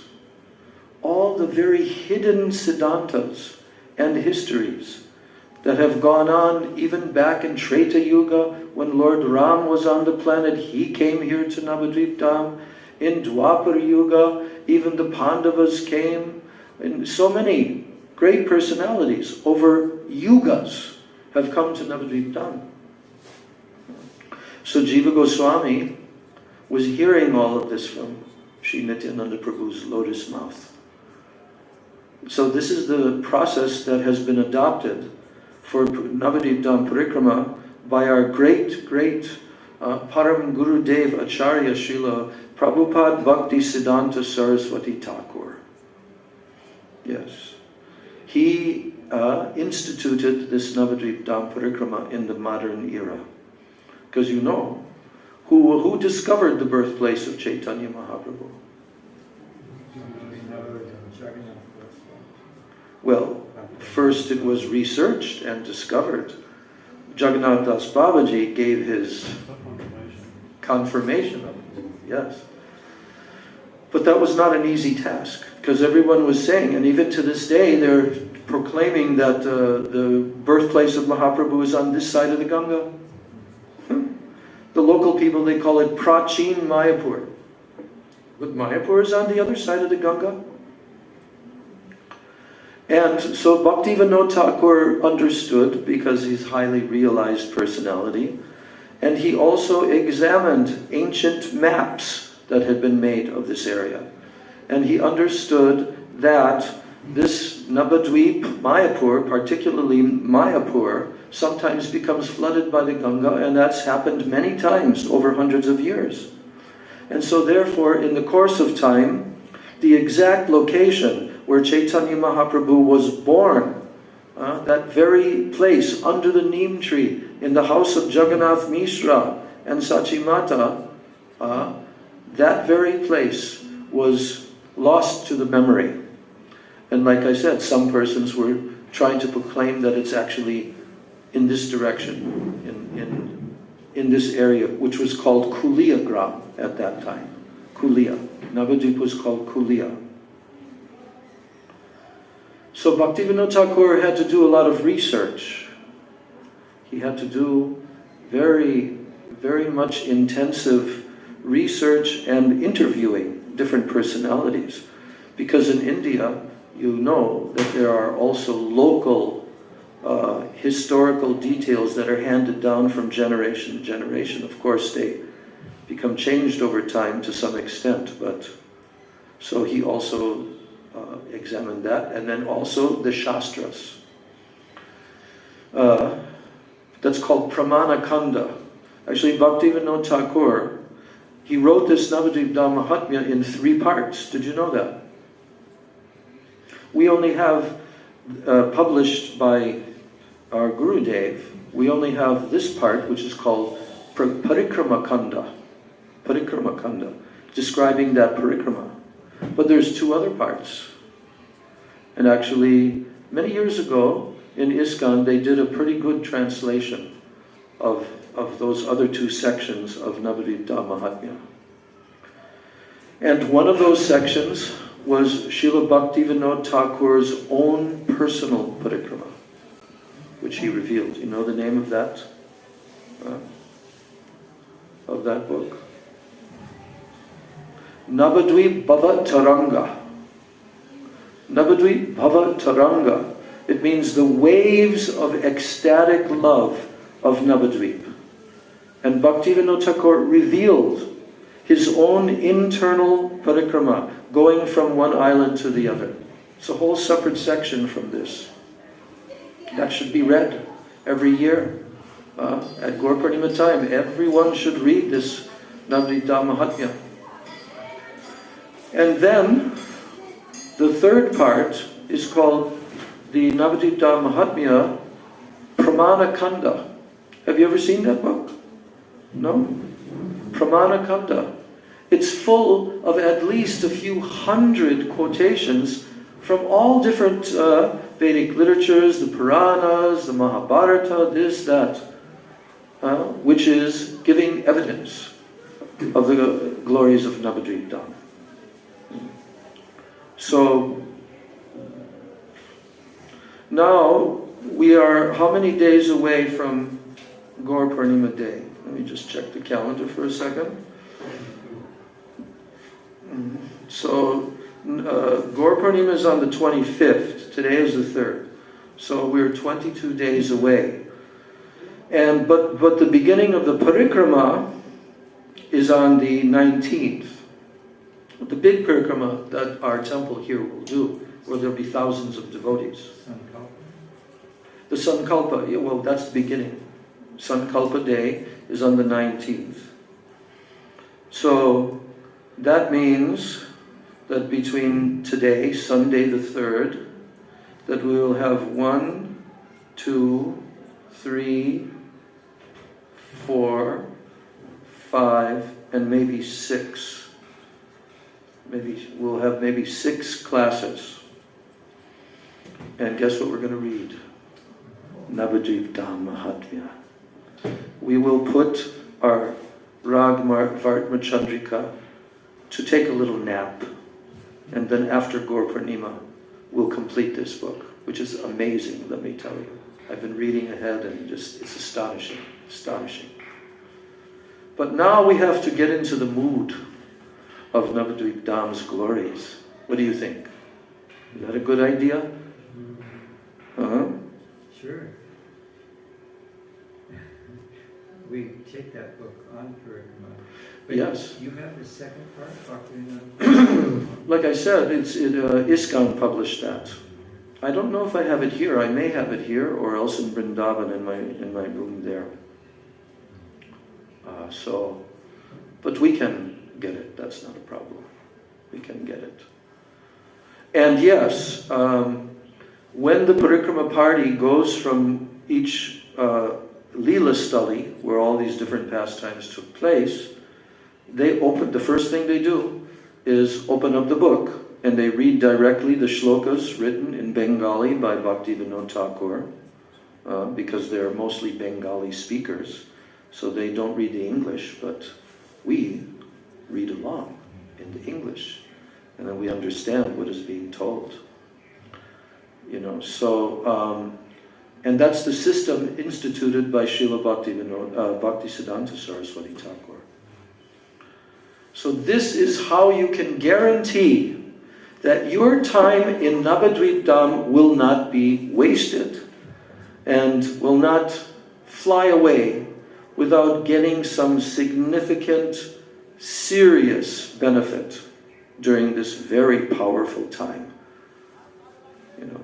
all the very hidden siddhantas and histories that have gone on even back in Treta Yuga when Lord Ram was on the planet. He came here to Navadvip Dham. In Dwapar Yuga, even the Pandavas came. And so many great personalities over yugas have come to Navadvip Dham. So Jiva Goswami was hearing all of this from Sri Nityananda Prabhu's lotus mouth. So this is the process that has been adopted for Navadvip Dham Parikrama by our great Param Guru Dev Acharya Srila Prabhupada Bhakti Siddhanta Saraswati Thakur. Yes. He instituted this Navadvip Dham Parikrama in the modern era. Because you know, who discovered the birthplace of Chaitanya Mahaprabhu? Well, first it was researched and discovered. Jagannath Das Babaji gave his confirmation of it, yes. But that was not an easy task, because everyone was saying, and even to this day, they're proclaiming that the birthplace of Mahaprabhu is on this side of the Ganga. The local people, they call it Prachin Mayapur. But Mayapur is on the other side of the Ganga. And so Bhaktivinoda Thakur understood, because he's a highly realized personality, and he also examined ancient maps that had been made of this area. And he understood that this Navadvip, Mayapur, particularly Mayapur, sometimes becomes flooded by the Ganga, and that's happened many times over hundreds of years. And so therefore, in the course of time, the exact location where Chaitanya Mahaprabhu was born, that very place under the neem tree in the house of Jagannath Mishra and Sachimata, that very place was lost to the memory. And like I said, some persons were trying to proclaim that it's actually in this direction, in this area, which was called Kuliya Gram at that time. Kuliya. Navadvip was called Kuliya. So Bhaktivinoda Thakur had to do a lot of research. He had to do very, very much intensive research and interviewing different personalities. Because in India, you know that there are also local historical details that are handed down from generation to generation. Of course, they become changed over time to some extent, but so he also examined that, and then also the Shastras. That's called Pramana Kanda. Actually, Bhaktivinoda Thakur, he wrote this Navadvip Dham Mahatmya in 3 parts. Did you know that? We only have, published by our Gurudev, we only have this part, which is called Parikrama Kanda. Parikrama Kanda, describing that parikrama. But there's 2 other parts. And actually, many years ago, in ISKCON, they did a pretty good translation of those other 2 sections of Navadvip Dham Mahatmya. And one of those sections was Srila Bhaktivinoda Thakur's own personal parikrama, which he revealed. You know the name of that book? Navadvip Bhava Taranga. Navadvip Bhava Taranga. It means the waves of ecstatic love of Navadvip. And Bhaktivinoda Thakur revealed his own internal parikrama, going from one island to the other. It's a whole separate section from this. That should be read every year. At Gaur Purnima time, everyone should read this Navadvip Dham Mahatmya. And then, the 3rd part is called the Navadvip Dham Mahatmya Pramana Kanda. Have you ever seen that book? No? Pramana Kanda. It's full of at least a few hundred quotations from all different Vedic literatures, the Puranas, the Mahabharata, this, that, which is giving evidence of the glories of Navadvip Dham. So, now we are how many days away from Gaur Purnima Day? Let me just check the calendar for a second. So, Gaur Purnima is on the 25th. Today is the 3rd. So we're 22 days away. But the beginning of the parikrama is on the 19th. The big parikrama that our temple here will do, where there'll be thousands of devotees. The Sankalpa, yeah, well, that's the beginning. Sankalpa Day is on the 19th. So that means that between today, Sunday the 3rd, that we will have 1, 2, 3, 4, 5, and maybe 6. Maybe we'll have maybe 6 classes. And guess what we're going to read? Navadvip Dham Mahatmya. We will put our Rag Vartma Chandrika to take a little nap. And then after Gaur Purnima, we'll complete this book, which is amazing, let me tell you. I've been reading ahead and it's astonishing, astonishing. But now we have to get into the mood of Navadvip Dham's glories. What do you think? Is that a good idea? Sure. We take that book on Parikrama. Yes. You have the second part, Like I said, ISKCON published that. I don't know if I have it here. I may have it here, or else in Vrindavan in my room there. But we can get it. That's not a problem. We can get it. And yes, when the Parikrama party goes from each Leela Stali, where all these different pastimes took place, the first thing they do is open up the book and they read directly the shlokas written in Bengali by Bhaktivinoda Thakur, because they're mostly Bengali speakers, so they don't read the English, but we read along in the English, and then we understand what is being told. And that's the system instituted by Srila Bhaktisiddhanta Saraswati Thakur. So this is how you can guarantee that your time in Navadvip Dham will not be wasted and will not fly away without getting some significant, serious benefit during this very powerful time.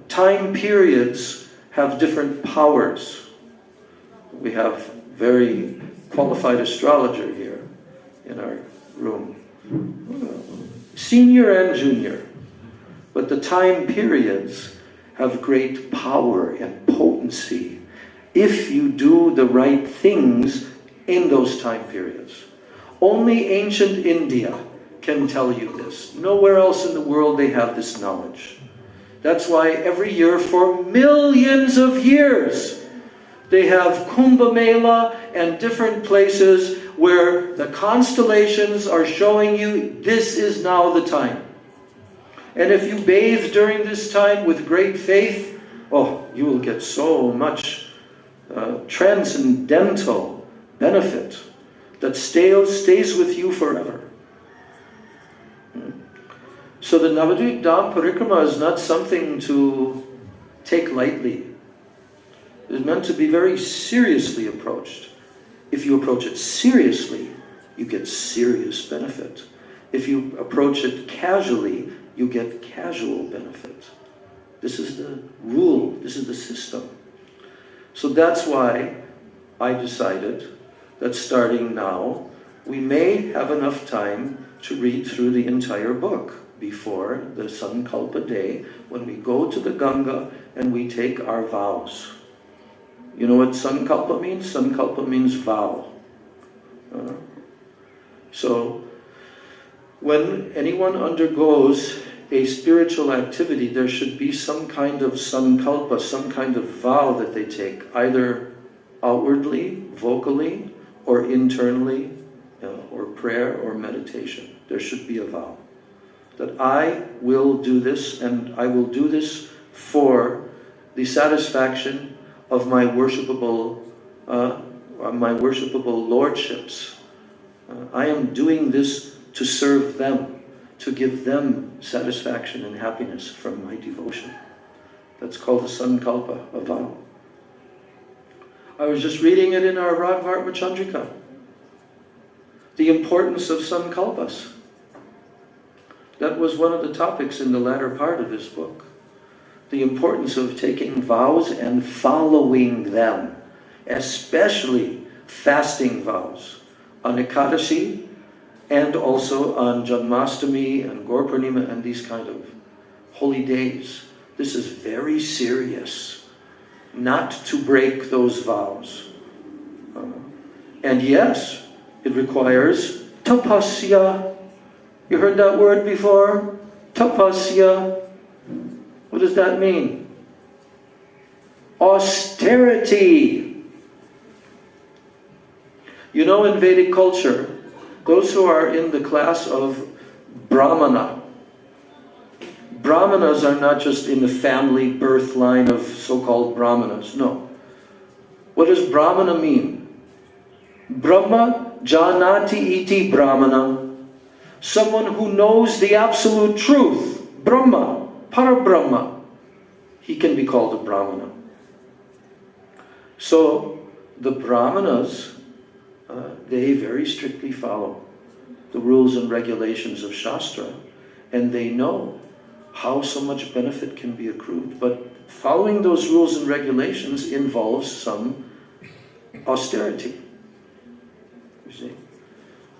Time periods have different powers. We have very qualified astrologer here in our room. Senior and junior. But the time periods have great power and potency if you do the right things in those time periods. Only ancient India can tell you this. Nowhere else in the world they have this knowledge. That's why every year for millions of years they have Kumbh Mela and different places where the constellations are showing you this is now the time. And if you bathe during this time with great faith, oh, you will get so much transcendental benefit that stays with you forever. So the Navadvip Dham Parikrama is not something to take lightly. It is meant to be very seriously approached. If you approach it seriously, you get serious benefit. If you approach it casually, you get casual benefit. This is the rule, this is the system. So that's why I decided that starting now, we may have enough time to read through the entire book before the Sankalpa day, when we go to the Ganga and we take our vows. You know what Sankalpa means? Sankalpa means vow. So, when anyone undergoes a spiritual activity, there should be some kind of sankalpa, some kind of vow that they take, either outwardly, vocally, or internally, or prayer or meditation. There should be a vow. That I will do this, and I will do this for the satisfaction of my worshipable lordships. I am doing this to serve them, to give them satisfaction and happiness from my devotion. That's called a sankalpa, a vow. I was just reading it in our Radharma Chandrika. The importance of sankalpas. That was one of the topics in the latter part of this book. The importance of taking vows and following them, especially fasting vows on Ekadashi and also on Janmashtami and Gaur Purnima and these kind of holy days. This is very serious, not to break those vows. And yes, it requires tapasya. You heard that word before? Tapasya. What does that mean? Austerity. You know, in Vedic culture, those who are in the class of Brahmana, Brahmanas are not just in the family birth line of so-called Brahmanas, no. What does Brahmana mean? Brahma janati iti Brahmana. Someone who knows the absolute truth, Brahma, Parabrahma, he can be called a Brahmana. So the Brahmanas, they very strictly follow the rules and regulations of Shastra, and they know how so much benefit can be accrued. But following those rules and regulations involves some austerity, you see.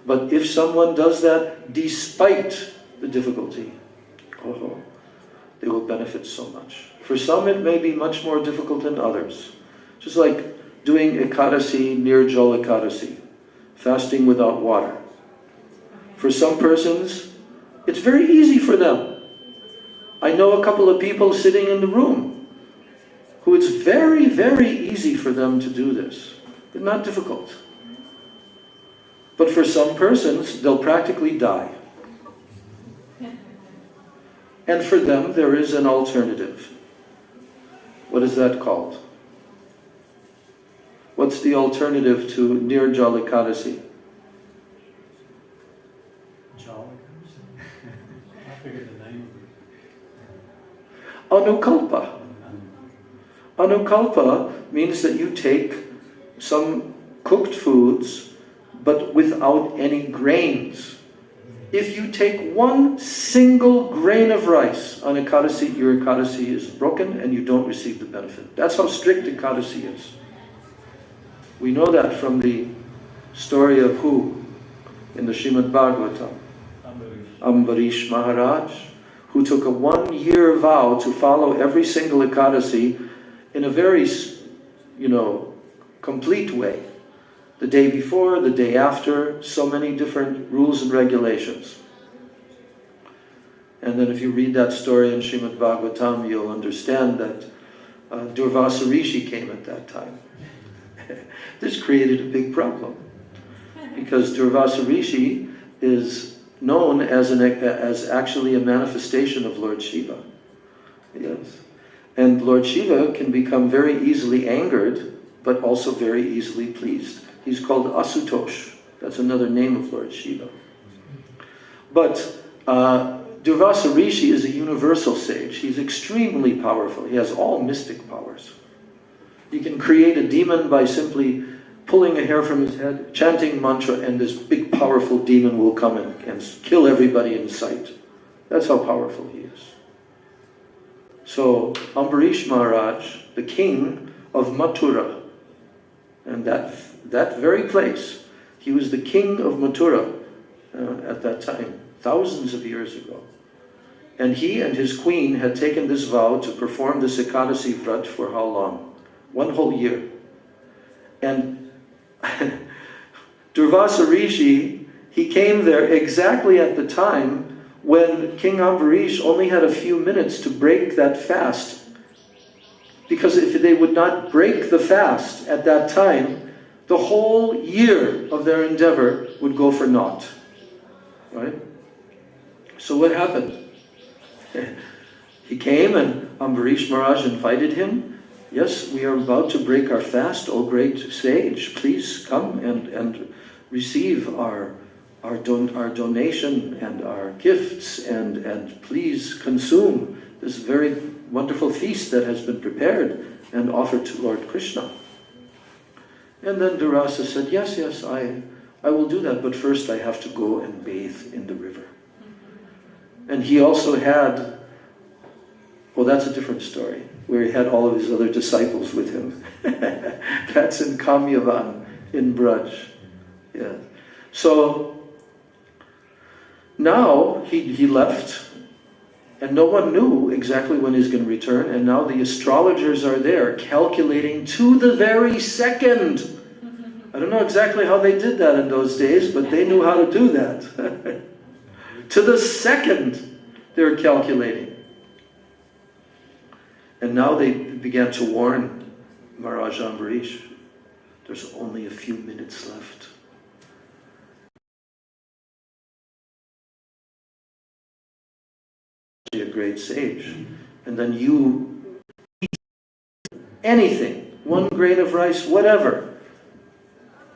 But if someone does that despite the difficulty, they will benefit so much. For some it may be much more difficult than others. Just like doing Ekadasi, Nirjal Ekadasi, fasting without water. For some persons, it's very easy for them. I know a couple of people sitting in the room who it's very, very easy for them to do this. It's not difficult. But for some persons, they'll practically die. And for them, there is an alternative. What is that called? What's the alternative to Nirjal Ekadasi? I figured the name Anukalpa. Anukalpa means that you take some cooked foods but without any grains. If you take one single grain of rice on Ekadasi, your Ekadasi is broken and you don't receive the benefit. That's how strict Ekadasi is. We know that from the story of who? In the Srimad Bhagavatam. Ambarish Maharaj, who took a 1-year vow to follow every single Ekadasi in a very, complete way. The day before, the day after, so many different rules and regulations. And then if you read that story in Srimad Bhagavatam, you'll understand that Durvasa Rishi came at that time. This created a big problem, because Durvasa Rishi is known as actually a manifestation of Lord Shiva. Yes. And Lord Shiva can become very easily angered, but also very easily pleased. He's called Asutosh. That's another name of Lord Shiva. But Durvasa Rishi is a universal sage. He's extremely powerful. He has all mystic powers. He can create a demon by simply pulling a hair from his head, chanting mantra, and this big powerful demon will come and kill everybody in sight. That's how powerful he is. So Ambarish Maharaj, the king of Mathura, and that very place, he was the king of Mathura at that time, thousands of years ago. And he and his queen had taken this vow to perform this Ekadasi Vrat for how long? 1 whole year. And Durvasa Rishi, he came there exactly at the time when King Ambarish only had a few minutes to break that fast. Because if they would not break the fast at that time, the whole year of their endeavor would go for naught. Right? So what happened? He came and Ambarish Maharaj invited him. Yes, we are about to break our fast, O great sage. Please come and receive our donation and our gifts, and please consume this very wonderful feast that has been prepared and offered to Lord Krishna. And then Durvasa said, yes, I will do that, but first I have to go and bathe in the river. And he also had, well, that's a different story, where he had all of his other disciples with him. That's in Kamyavan, in Braj. Yeah. So now he left, and no one knew exactly when he's going to return, and now the astrologers are there calculating to the very second. I don't know exactly how they did that in those days, but they knew how to do that. To the second, they're calculating. And now they began to warn Maharaj Ambarish, there's only a few minutes left. A great sage. And then you eat anything, 1 grain of rice, whatever,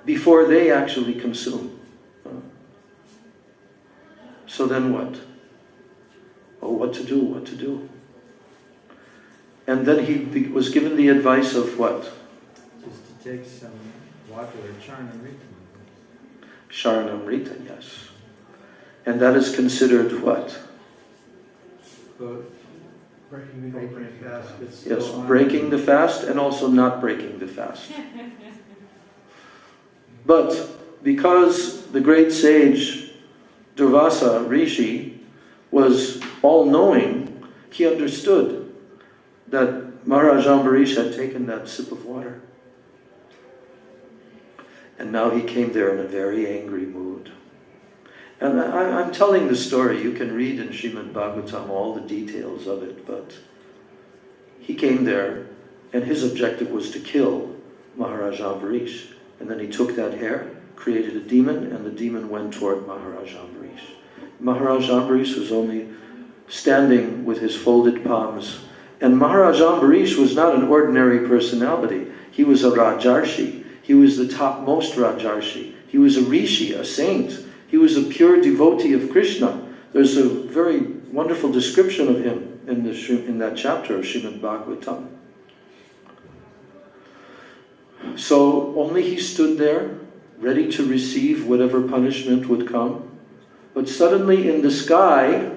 before they actually consume. So then what? Oh, what to do? And then he was given the advice of what? Just to take some water or Charnamrita. Charnamrita, yes. And that is considered what? But breaking the fast. Yes, breaking the fast and also not breaking the fast. But because the great sage Durvasa Rishi was all-knowing, he understood that Maharaj Ambarish had taken that sip of water. And now he came there in a very angry mood. And I'm telling the story. You can read in Srimad Bhagavatam all the details of it, but he came there and his objective was to kill Maharaj Ambarish. And then he took that hair, created a demon, and the demon went toward Maharaj Ambarish. Maharaj Ambarish was only standing with his folded palms. And Maharaj Ambarish was not an ordinary personality. He was a Rajarshi. He was the topmost Rajarshi. He was a Rishi, a saint. He was a pure devotee of Krishna. There's a very wonderful description of him in that chapter of Srimad Bhagavatam. So only he stood there, ready to receive whatever punishment would come. But suddenly in the sky,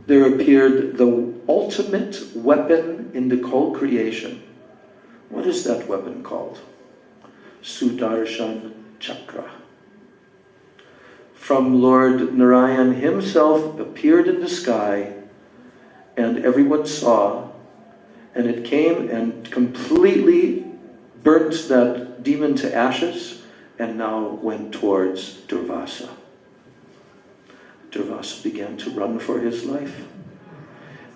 there appeared the ultimate weapon in the whole creation. What is that weapon called? Sudarshan Chakra. From Lord Narayan himself appeared in the sky, and everyone saw, and it came and completely burnt that demon to ashes, and now went towards Durvasa. Durvasa began to run for his life.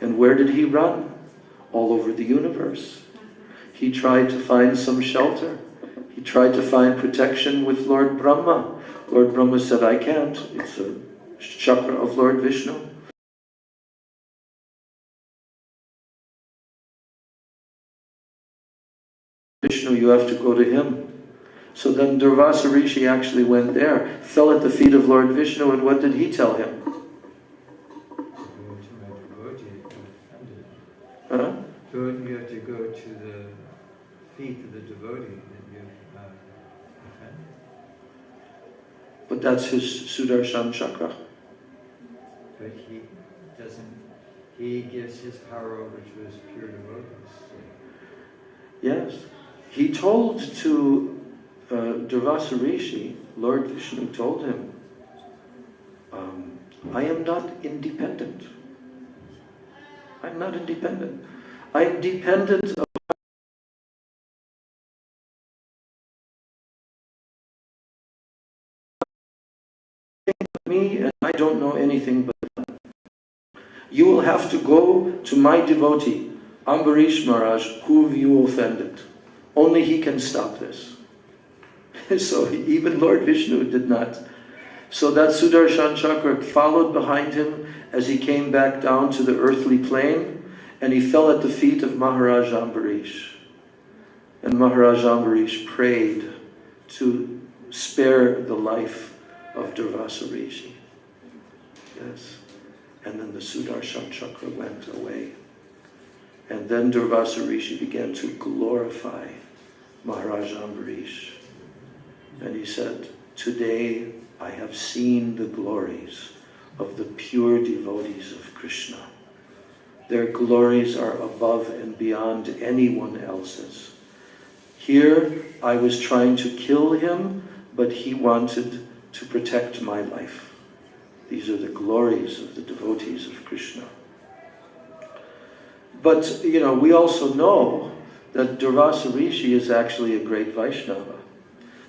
And where did he run? All over the universe. He tried to find some shelter. He tried to find protection with Lord Brahma. Lord Brahma said, I can't. It's a chakra of Lord Vishnu. Vishnu, you have to go to him. So then Durvasa Rishi actually went there, fell at the feet of Lord Vishnu, and what did he tell him? Huh? You have to go to the feet of the devotee that you've offended. But that's his Sudarshan Chakra. But he gives his power over to his pure devotees. Yes. He told to Durvasa Rishi, Lord Vishnu told him, I am not independent. I'm not independent. I'm dependent upon me, and I don't know anything but that. You will have to go to my devotee, Ambarish Maharaj, whom you offended. Only he can stop this. So even Lord Vishnu did not. So that Sudarshan Chakra followed behind him as he came back down to the earthly plane, and he fell at the feet of Maharaj Ambarish. And Maharaj Ambarish prayed to spare the life of Durvasa Rishi. Yes. And then the Sudarshan Chakra went away. And then Durvasa Rishi began to glorify Maharaj Ambarish. And he said, today I have seen the glories of the pure devotees of Krishna. Their glories are above and beyond anyone else's. Here I was trying to kill him, but he wanted to protect my life. These are the glories of the devotees of Krishna. But, we also know that Durvasa Rishi is actually a great Vaishnava.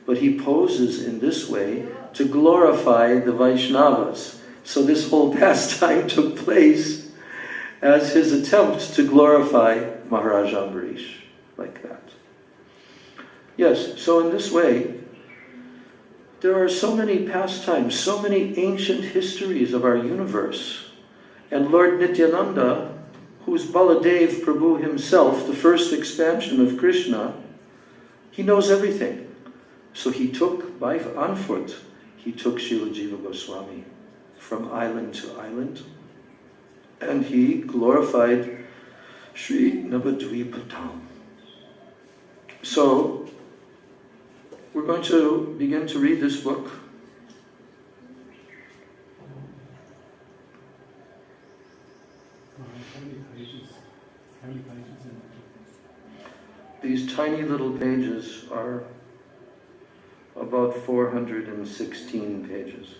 But he poses in this way to glorify the Vaishnavas. So this whole pastime took place as his attempt to glorify Maharaj Ambarish, like that. Yes, so in this way, there are so many pastimes, so many ancient histories of our universe. And Lord Nityananda, who is Baladev Prabhu himself, the first expansion of Krishna, he knows everything. So he took, on foot, he took Srila Jiva Goswami from island to island, and he glorified Sri Navadvipatam. So, we're going to begin to read this book. How many pages in it? These tiny little pages are about 416 pages.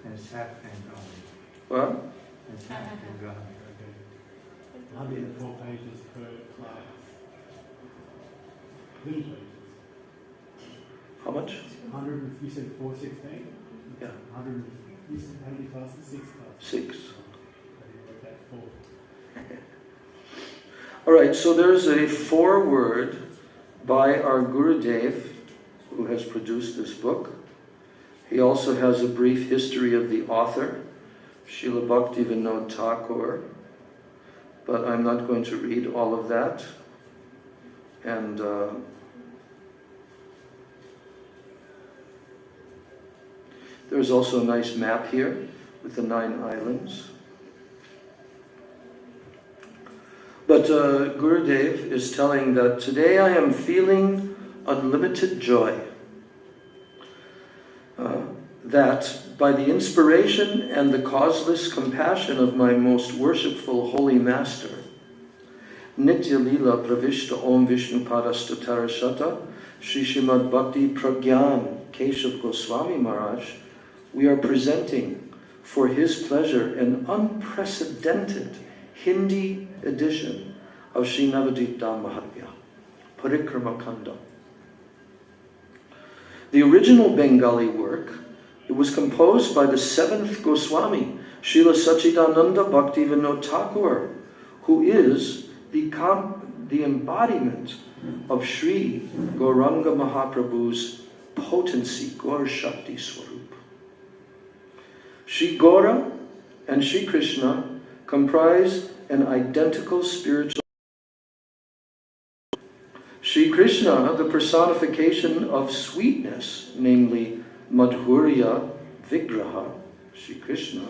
And it's half Bengali. What? It's half Bengali. 104 pages per class. Little pages. How much? 100, you said 416? Yeah. 100, you said how many classes? 6 classes? 6. Okay, 4. All right, so there's a foreword by our Gurudev, who has produced this book. He also has a brief history of the author, Srila Bhakti Vinod Thakur, but I'm not going to read all of that. And there's also a nice map here with the 9 islands. But Gurudev is telling that today I am feeling unlimited joy. That by the inspiration and the causeless compassion of my most worshipful holy master, Nitya Lila Pravishta Om Vishnu Parastatara Shata Sri Srimad Bhakti Pragyan Keshav Goswami Maharaj, we are presenting for his pleasure an unprecedented Hindi edition of Sri Navadvip Dham Mahatmya, Parikrama Kanda. The original Bengali work, it was composed by the seventh Goswami, Srila Sachidananda Bhaktivinoda Thakur, who is the embodiment of Sri Gauranga Mahaprabhu's potency, Gaur Shakti Swarup. Sri Gaura and Sri Krishna comprise an identical spiritual. Sri Krishna, the personification of sweetness, namely Madhurya Vigraha, Sri Krishna,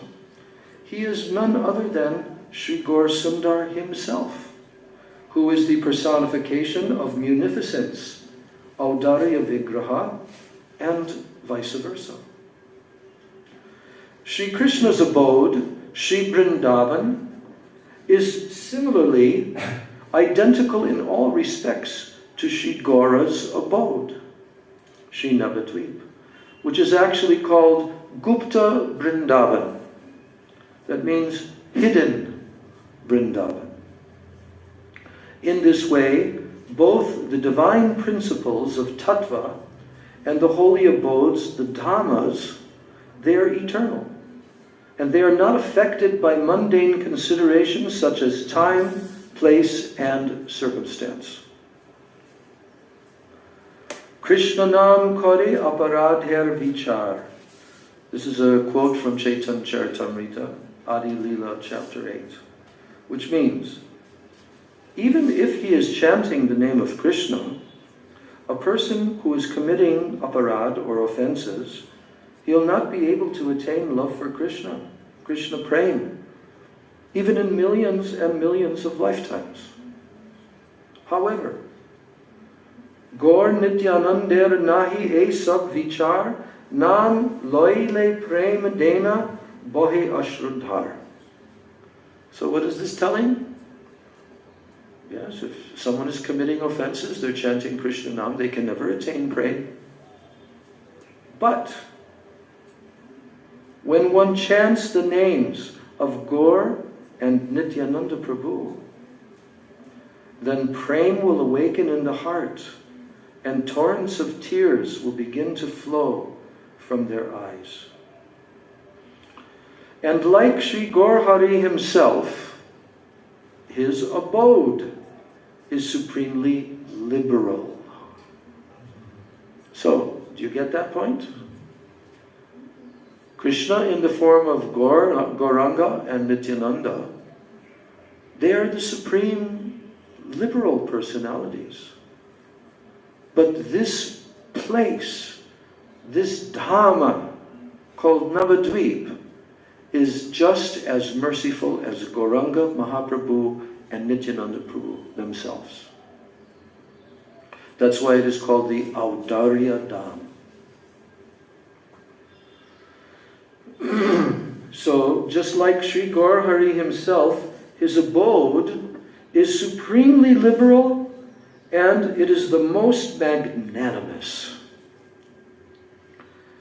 he is none other than Sri Gaur Sundar himself, who is the personification of munificence, Audarya Vigraha, and vice versa. Sri Krishna's abode, Sri Vrindavan, is similarly identical in all respects to Sri Gaura's abode, Sri Navadvip, which is actually called Gupta Vrindavan. That means hidden Vrindavan. In this way, both the divine principles of Tattva and the holy abodes, the Dhammas, they are eternal. And they are not affected by mundane considerations such as time, place, and circumstance. Krishna nam kare aparadher vichar. This is a quote from Chaitanya Charitamrita, Adi Lila, chapter 8, which means, even if he is chanting the name of Krishna, a person who is committing aparad or offenses, he'll not be able to attain love for Krishna, Krishna prema, even in millions and millions of lifetimes. However, Gaur Nityanandar nahi e sab vichar, nam loile prema dena bohe ashrudhar. So what is this telling? Yes, if someone is committing offenses, they're chanting Krishna Nam, they can never attain prema. But when one chants the names of Gaur and Nityananda Prabhu, then prema will awaken in the heart, and torrents of tears will begin to flow from their eyes. And like Sri Gaur Hari himself, his abode is supremely liberal. So, do you get that point? Krishna in the form of Gauranga and Nityananda, they are the supreme liberal personalities. But this place, this Dhamma called Navadvip, is just as merciful as Gauranga Mahaprabhu and Nityananda Prabhu themselves. That's why it is called the Audarya Dham. So, just like Sri Gaur Hari himself, his abode is supremely liberal and it is the most magnanimous.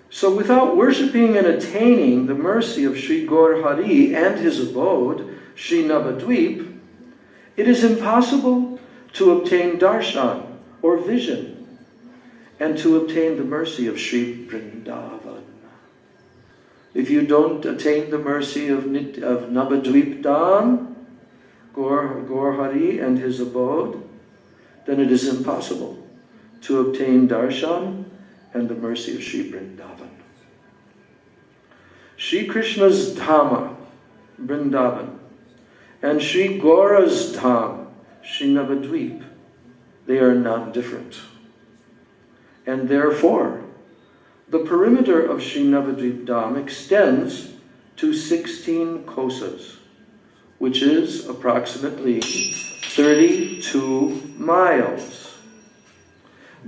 So without worshipping and attaining the mercy of Sri Gaur Hari and his abode, Sri Navadvip, it is impossible to obtain darshan or vision and to obtain the mercy of Sri Vrindavan. If you don't attain the mercy of Navadvip Dham, Gaur Hari and his abode, then it is impossible to obtain darshan and the mercy of Sri Vrindavan. Sri Krishna's Dhamma, Vrindavan, and Sri Gaura's Dham, Sri Navadvip, they are non-different. And therefore, the perimeter of Sri Navadvip Dham extends to 16 kosas, which is approximately 32 miles,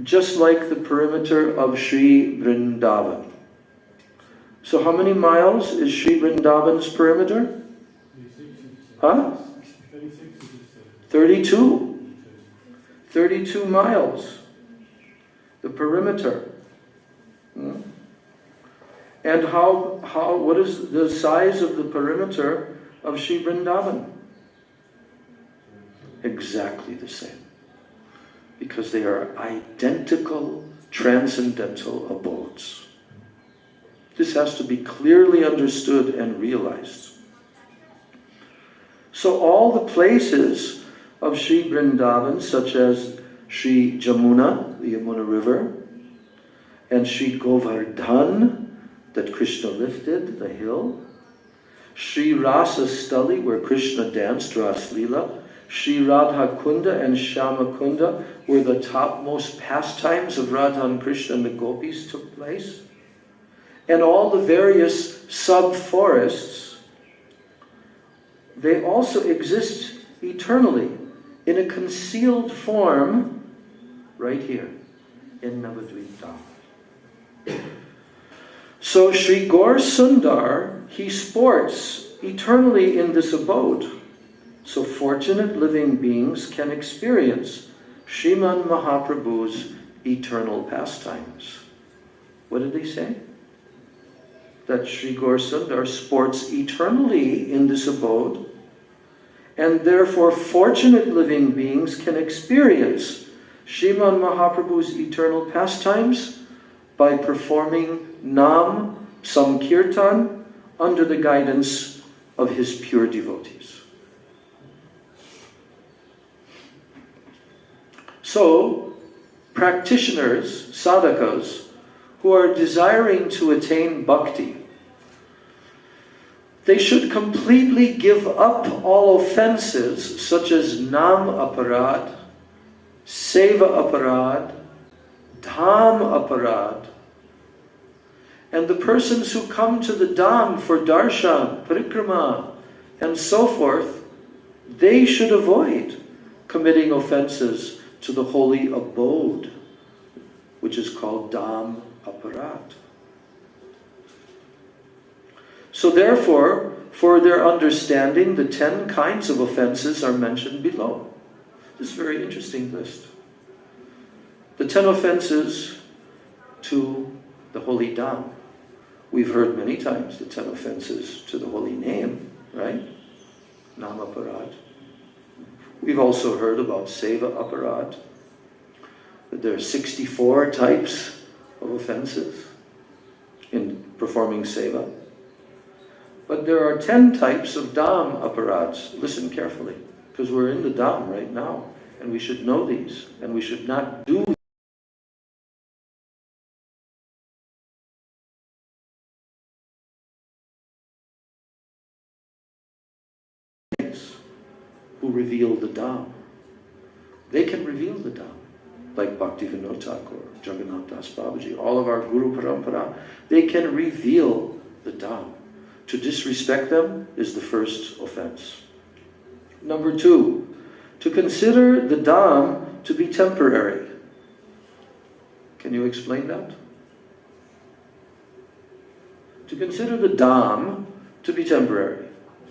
just like the perimeter of Sri Vrindavan. So how many miles is Sri Vrindavan's perimeter? 32. 32 miles. the perimeter. And what is the size of the perimeter of Sri Vrindavan? Exactly the same. Because they are identical transcendental abodes. This has to be clearly understood and realized. So all the places of Sri Vrindavan, such as Sri Jamuna, the Yamuna River, and Sri Govardhan, that Krishna lifted, the hill, Sri Rasa Stali, where Krishna danced, Ras Leela, Sri Radha Kunda and Shama Kunda, where the topmost pastimes of Radha and Krishna and the gopis took place, and all the various sub-forests, they also exist eternally in a concealed form right here in Navadvip Dham. So Sri Gaur Sundar, he sports eternally in this abode. So fortunate living beings can experience Sriman Mahaprabhu's eternal pastimes. What did he say? That Sri Gaur Sundar sports eternally in this abode, and therefore fortunate living beings can experience Sriman Mahaprabhu's eternal pastimes by performing Nam Samkirtan under the guidance of his pure devotees. So, practitioners, sadhakas, who are desiring to attain bhakti, they should completely give up all offenses such as Nam Aparad, Seva Aparad, Dham Aparad. And the persons who come to the Dham for darshan, parikrama, and so forth, they should avoid committing offenses to the holy abode, which is called Dham Aparad. So therefore, for their understanding, the 10 kinds of offenses are mentioned below. This is a very interesting list. The 10 offenses to the holy Dham. We've heard many times the 10 offenses to the holy name, right? Nam Aparad. We've also heard about Seva Aparad. That there are 64 types of offenses in performing Seva. But there are 10 types of Dham Aparads. Listen carefully, because we're in the Dham right now, and we should know these, and we should not do who reveal the Dham. They can reveal the Dham, like Bhaktivinoda Thakur, Jagannath Das Babaji, all of our Guru Parampara. They can reveal the Dham. To disrespect them is the first offense. Number 2, to consider the Dham to be temporary. Can you explain that? To consider the Dham to be temporary.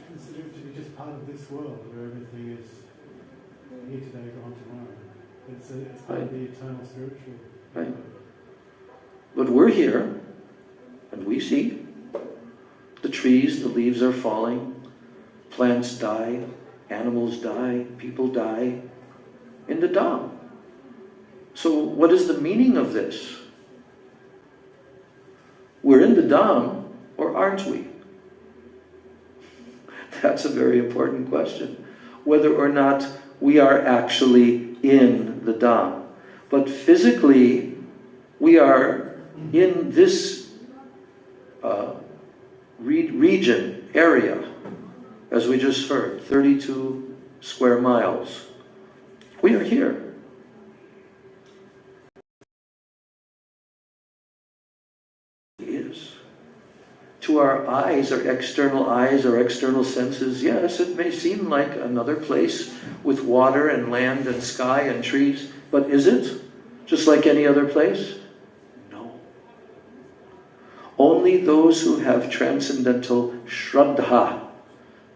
Consider it to be just part of this world where everything is here today, gone tomorrow. It's part of the eternal spiritual. Right. But we're here, and we see the trees, the leaves are falling, plants die, animals die, people die in the Dham. So what is the meaning of this? We're in the Dham, or aren't we? That's a very important question. Whether or not we are actually in the Dham. But physically, we are in this region, area, as we just heard, 32 square miles. We are here. It is. To our eyes, our external senses, yes, it may seem like another place with water and land and sky and trees, but is it just like any other place? No. Only those who have transcendental Shraddha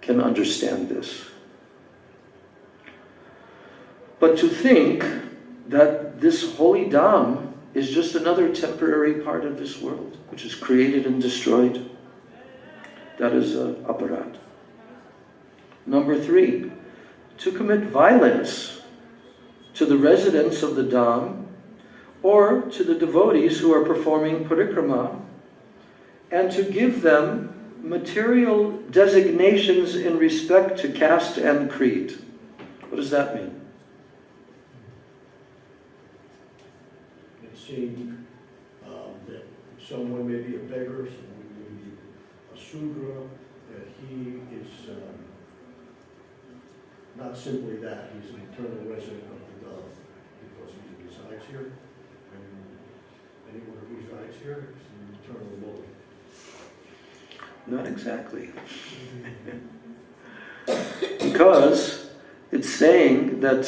can understand this. But to think that this holy Dham is just another temporary part of this world, which is created and destroyed. That is aparad. Number 3, to commit violence to the residents of the Dham or to the devotees who are performing parikrama, and to give them material designations in respect to caste and creed. What does that mean? It's saying that someone may be a beggar, someone may be a Sudra, that he is not simply that, he's an eternal resident of the Dham, because he resides here, and anyone who resides here is an eternal Lord. Not exactly. Because it's saying that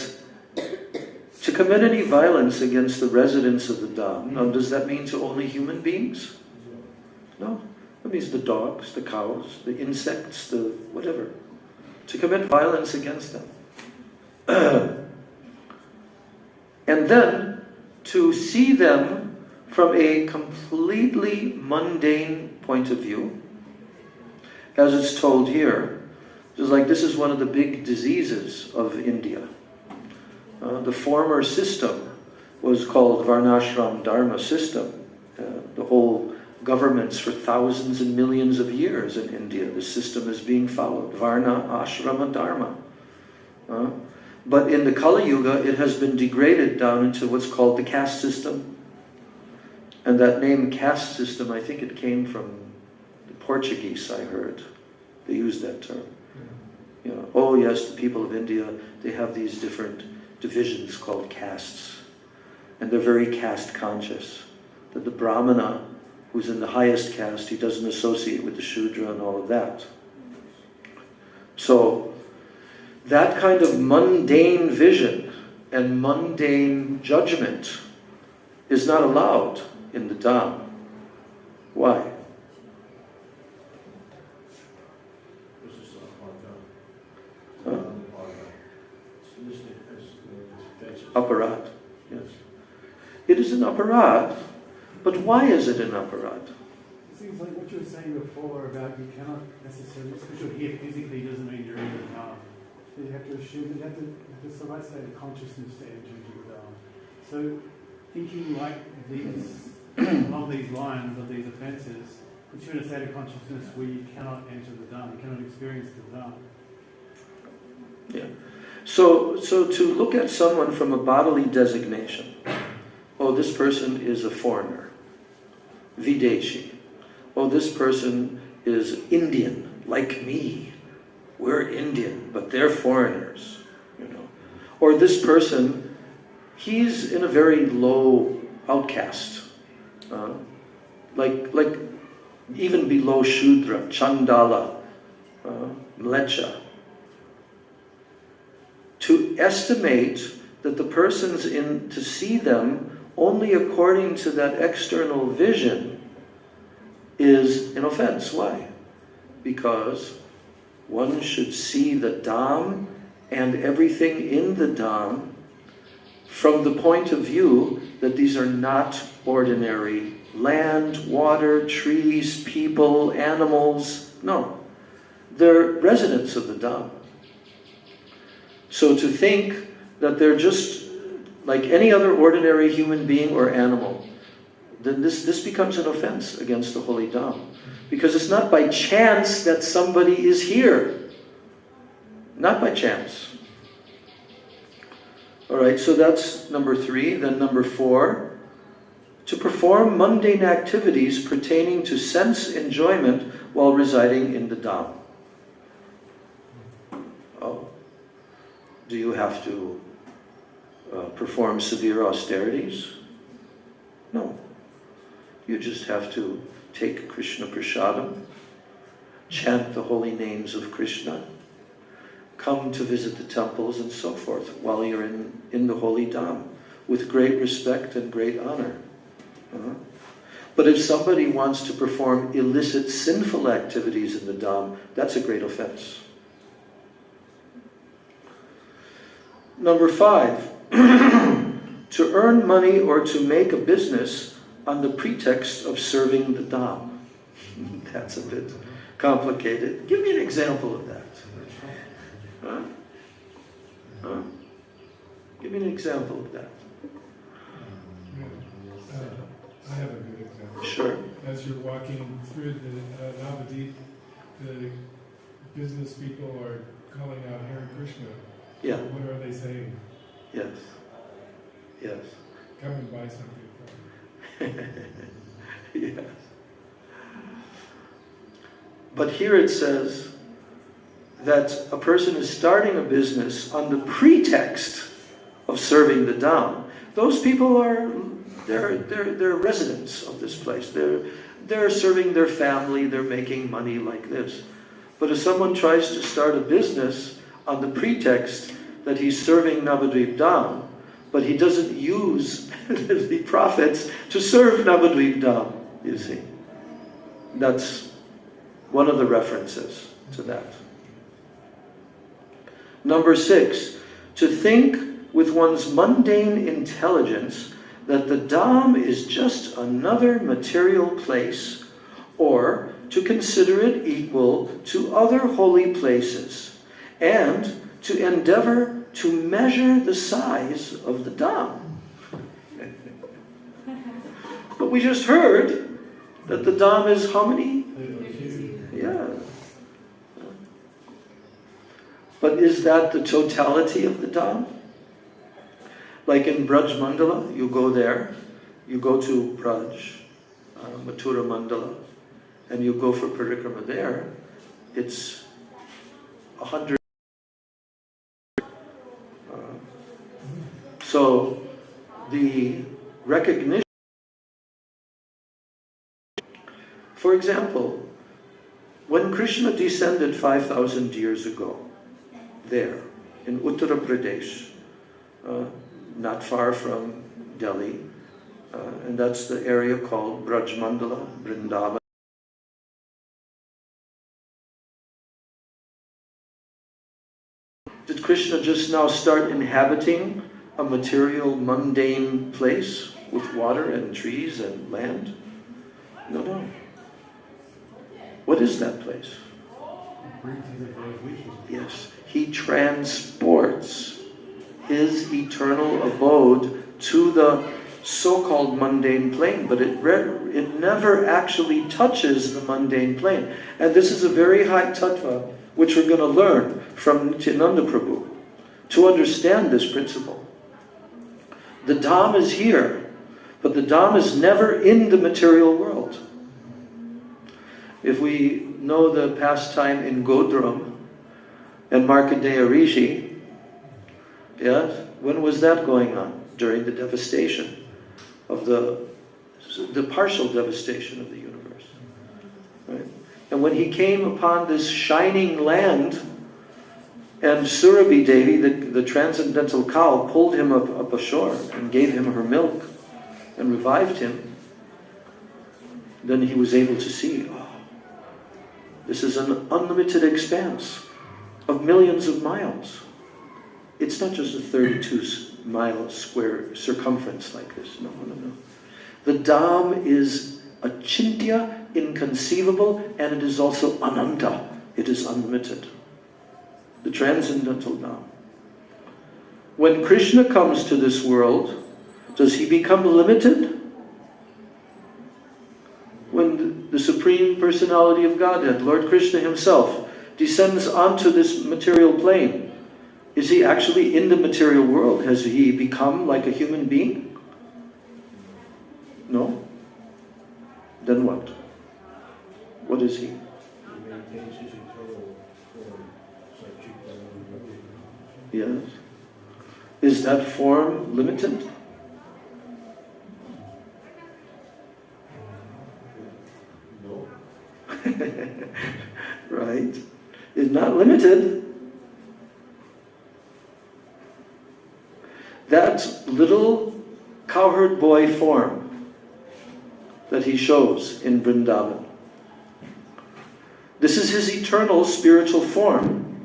to commit any violence against the residents of the Dham, now does that mean to only human beings? No. That means the dogs, the cows, the insects, the whatever. To commit violence against them. And then to see them from a completely mundane point of view, as it's told here. Just like this is one of the big diseases of India. The former system was called Varnashram Dharma system. The whole governments for thousands and millions of years in India, the system is being followed. Varna, Ashrama, Dharma. But in the Kali Yuga, it has been degraded down into what's called the caste system. And that name caste system, I think it came from the Portuguese, I heard. They used that term. You know, oh yes, the people of India, they have these different divisions called castes. And they're very caste conscious. That the Brahmana, who's in the highest caste, he doesn't associate with the Shudra and all of that. So, that kind of mundane vision and mundane judgment is not allowed in the Dham. Why? This is Aparad. It's listed as offensive. Aparad, yes. It is an aparad, but why is it an aparad? It seems like what you were saying before about you cannot necessarily, just because you're here physically doesn't mean you're in the Dham. You have to assume that you have to the right state of consciousness to enter into the Dham. So thinking like these, along these lines of these offences, puts you in a state of consciousness where you cannot enter the Dham, you cannot experience the Dham. Yeah. So to look at someone from a bodily designation, oh, this person is a foreigner, Videshi. Oh, this person is Indian, like me. We're Indian, but they're foreigners, you know. Or this person, he's in a very low outcast, like even below Shudra, Chandala, Mlecha. To estimate that the person's in, to see them only according to that external vision is an offense. Why? Because one should see the Dham and everything in the Dham from the point of view that these are not ordinary land, water, trees, people, animals. No. They're residents of the Dham. So to think that they're just like any other ordinary human being or animal, then this becomes an offense against the Holy Dham. Because it's not by chance that somebody is here. Not by chance. Alright, so that's number 3. Then number 4, to perform mundane activities pertaining to sense enjoyment while residing in the Dham. Oh. Do you have to perform severe austerities? No. You just have to take Krishna Prasadam, chant the holy names of Krishna, come to visit the temples and so forth while you're in the holy Dham with great respect and great honor. But if somebody wants to perform illicit, sinful activities in the Dham, that's a great offense. Number 5, to earn money or to make a business on the pretext of serving the Dham. That's a bit complicated. Give me an example of that. Huh? Huh? Give me an example of that. I have a good example. Sure. As you're walking through the Navadip, the business people are calling out Hare Krishna. Yeah. What are they saying? Yes. Yes. Come and buy something from me. Yes. But here it says that a person is starting a business on the pretext of serving the Dham. Those people are they're residents of this place. They're serving their family. They're making money like this. But if someone tries to start a business on the pretext that he's serving Navadvip Dham, but he doesn't use the profits to serve Navadvip Dham, you see. That's one of the references to that. Number 6, to think with one's mundane intelligence that the Dham is just another material place, or to consider it equal to other holy places, and to endeavor to measure the size of the Dham. But we just heard that the Dham is how many? Yeah. But is that the totality of the Dham? Like in Braj Mandala, you go there, you go to Braj, Mathura Mandala, and you go for parikrama there, it's 100. So the recognition, for example, when Krishna descended 5,000 years ago, there, in Uttara Pradesh, not far from Delhi, and that's the area called Braj Mandala, Vrindavan. Did Krishna just now start inhabiting a material, mundane place with water and trees and land? No, no. What is that place? Yes, he transports his eternal abode to the so-called mundane plane, but it never actually touches the mundane plane. And this is a very high tattva, which we're going to learn from Nityananda Prabhu to understand this principle. The Dham is here, but the Dham is never in the material world. If we know the pastime in Godram and Markandeya Rishi, yes, when was that going on? During the devastation of the partial devastation of the universe. Right? And when he came upon this shining land, and Surabhi Devi, the transcendental cow, pulled him up ashore and gave him her milk and revived him, then he was able to see, oh, this is an unlimited expanse of millions of miles. It's not just a 32-mile square circumference like this. No, no, no. The Dham is achintya, inconceivable, and it is also ananta. It is unlimited. The transcendental Dham. When Krishna comes to this world, does he become limited? When the Supreme Personality of Godhead, Lord Krishna himself, descends onto this material plane, is he actually in the material world? Has he become like a human being? No? Then what? What is he? He maintains his eternal form, Satchitana. Yes. Is that form limited? No. Right? It's not limited. That little cowherd boy form that he shows in Vrindavan. This is his eternal spiritual form,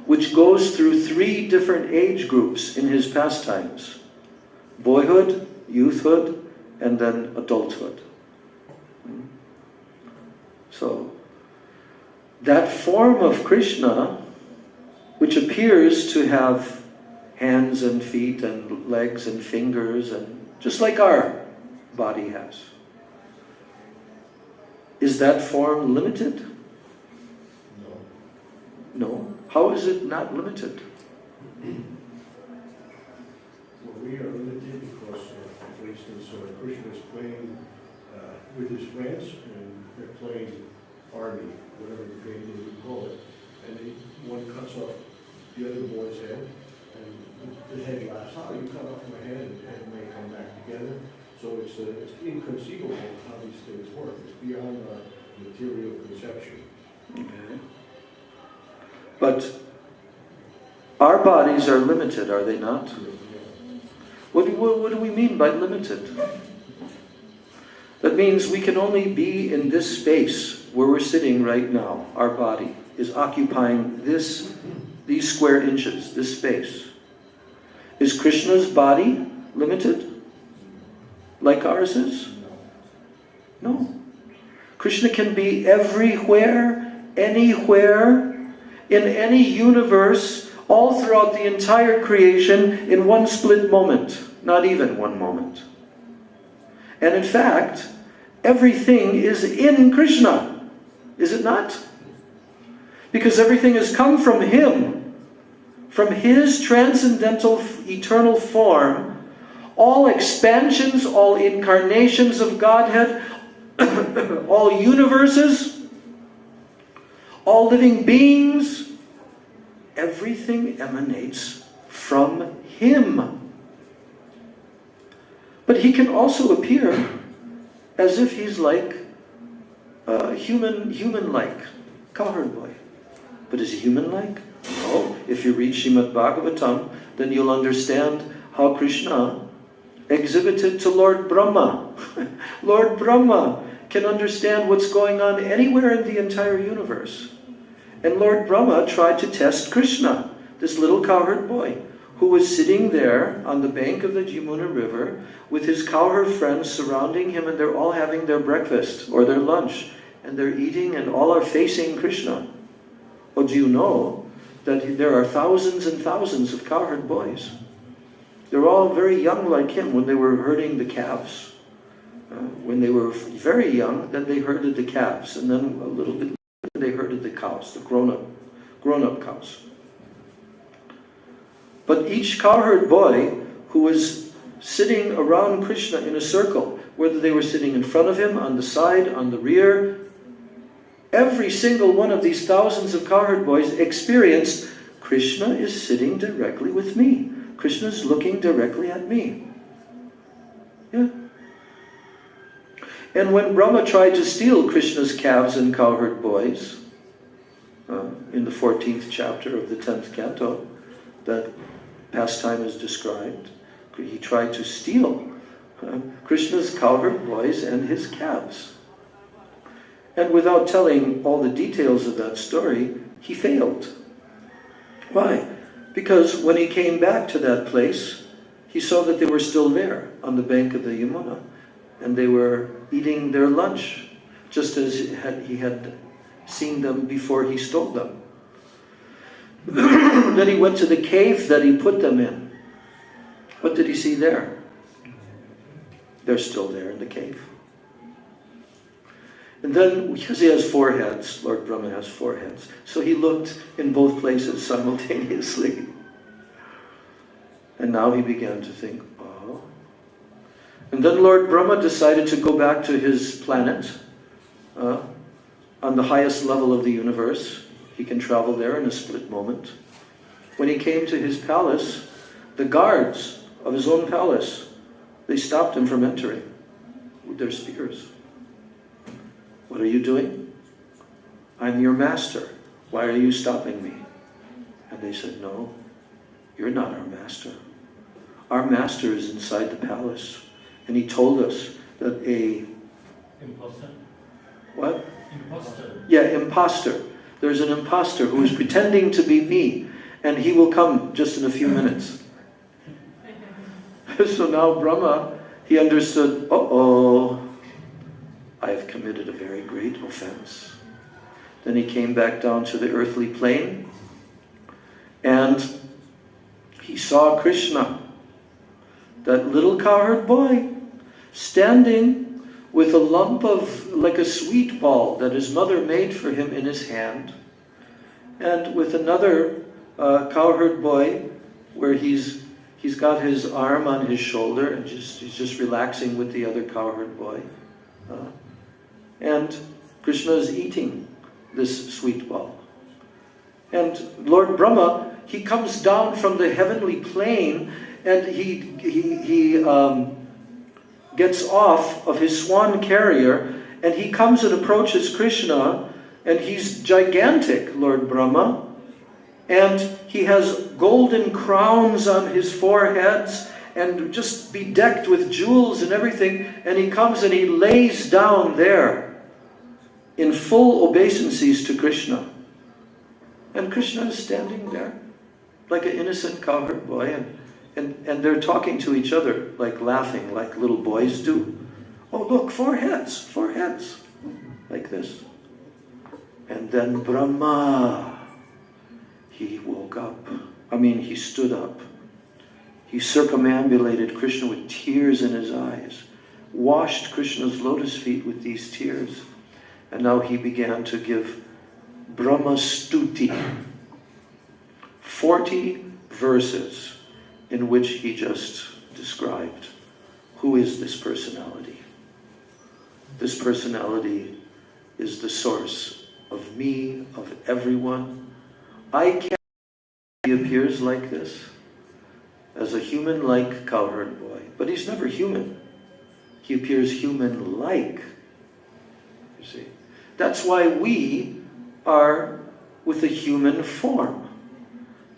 which goes through 3 different age groups in his pastimes. boyhood, youthhood, and then adulthood. So, that form of Krishna, which appears to have hands and feet and legs and fingers, and just like our body has, is that form limited? No. No. How is it not limited? Well, we are limited because, for instance, Krishna is playing with his friends, and they're playing army, whatever the game is we call it, and one cuts off the other boy's head, and the head laughs, "Oh, you cut off my head," and they come back together. So it's inconceivable how these things work. It's beyond our material conception. Okay. But our bodies are limited, are they not? What do we mean by limited? That means we can only be in this space where we're sitting right now. Our body is occupying these square inches, this space. Is Krishna's body limited? Like ours is? No. Krishna can be everywhere, anywhere, in any universe, all throughout the entire creation in one split moment. Not even one moment. And in fact, everything is in Krishna. Is it not? Because everything has come from Him. From His transcendental, eternal form. All expansions, all incarnations of Godhead, all universes, all living beings, everything emanates from Him. But He can also appear as if He's like human-like, cowherd boy. But is He human-like? No. If you read Srimad Bhagavatam, then you'll understand how Krishna exhibited to Lord Brahma. Lord Brahma can understand what's going on anywhere in the entire universe. And Lord Brahma tried to test Krishna, this little cowherd boy, who was sitting there on the bank of the Yamuna River with his cowherd friends surrounding him, and they're all having their breakfast or their lunch, and they're eating, and all are facing Krishna. Well, do you know that there are thousands and thousands of cowherd boys? They're all very young like him when they were herding the calves. When they were very young, then they herded the calves, and then a little bit later they herded the cows, the grown-up cows. But each cowherd boy who was sitting around Krishna in a circle, whether they were sitting in front of him, on the side, on the rear, every single one of these thousands of cowherd boys experienced, Krishna is sitting directly with me. Krishna is looking directly at me. Yeah. And when Brahma tried to steal Krishna's calves and cowherd boys, in the 14th chapter of the 10th canto, that pastime is described, he tried to steal Krishna's cowherd boys and his calves. And without telling all the details of that story, he failed. Why? Because when he came back to that place, he saw that they were still there on the bank of the Yamuna, and they were eating their lunch, just as he had seen them before he stole them. Then he went to the cave that he put them in. What did he see there? They're still there in the cave. And then, because he has four heads, Lord Brahma has four heads, so he looked in both places simultaneously. And now he began to think, oh. And then Lord Brahma decided to go back to his planet, on the highest level of the universe. He can travel there in a split moment. When he came to his palace, the guards of his own palace, they stopped him from entering with their spears. What are you doing? I'm your master. Why are you stopping me? And they said, no, you're not our master. Our master is inside the palace. And he told us that Imposter? What? Imposter. Yeah, imposter. There's an imposter who is pretending to be me, and he will come just in a few minutes. So now Brahma, he understood, uh-oh, I've committed a very great offense. Then he came back down to the earthly plane, and he saw Krishna, that little cowherd boy, standing with a lump of, like a sweet ball that his mother made for him in his hand, and with another cowherd boy where he's got his arm on his shoulder and he's just relaxing with the other cowherd boy. And Krishna is eating this sweet ball. And Lord Brahma, he comes down from the heavenly plane, and he gets off of his swan carrier, and he comes and approaches Krishna, and he's gigantic, Lord Brahma, and he has golden crowns on his foreheads, and just bedecked with jewels and everything, and he comes and he lays down there in full obeisances to Krishna. And Krishna is standing there like an innocent cowherd boy, and they're talking to each other, like laughing, like little boys do. Oh, look, foreheads, like this. And then Brahma, he woke up. He stood up. He circumambulated Krishna with tears in his eyes, washed Krishna's lotus feet with these tears, and now he began to give Brahma Stuti, 40 verses in which he just described who is this personality. This personality is the source of me, of everyone. I can't. He appears like this, as a human-like cowherd boy, but he's never human. He appears human-like, you see. That's why we are with a human form,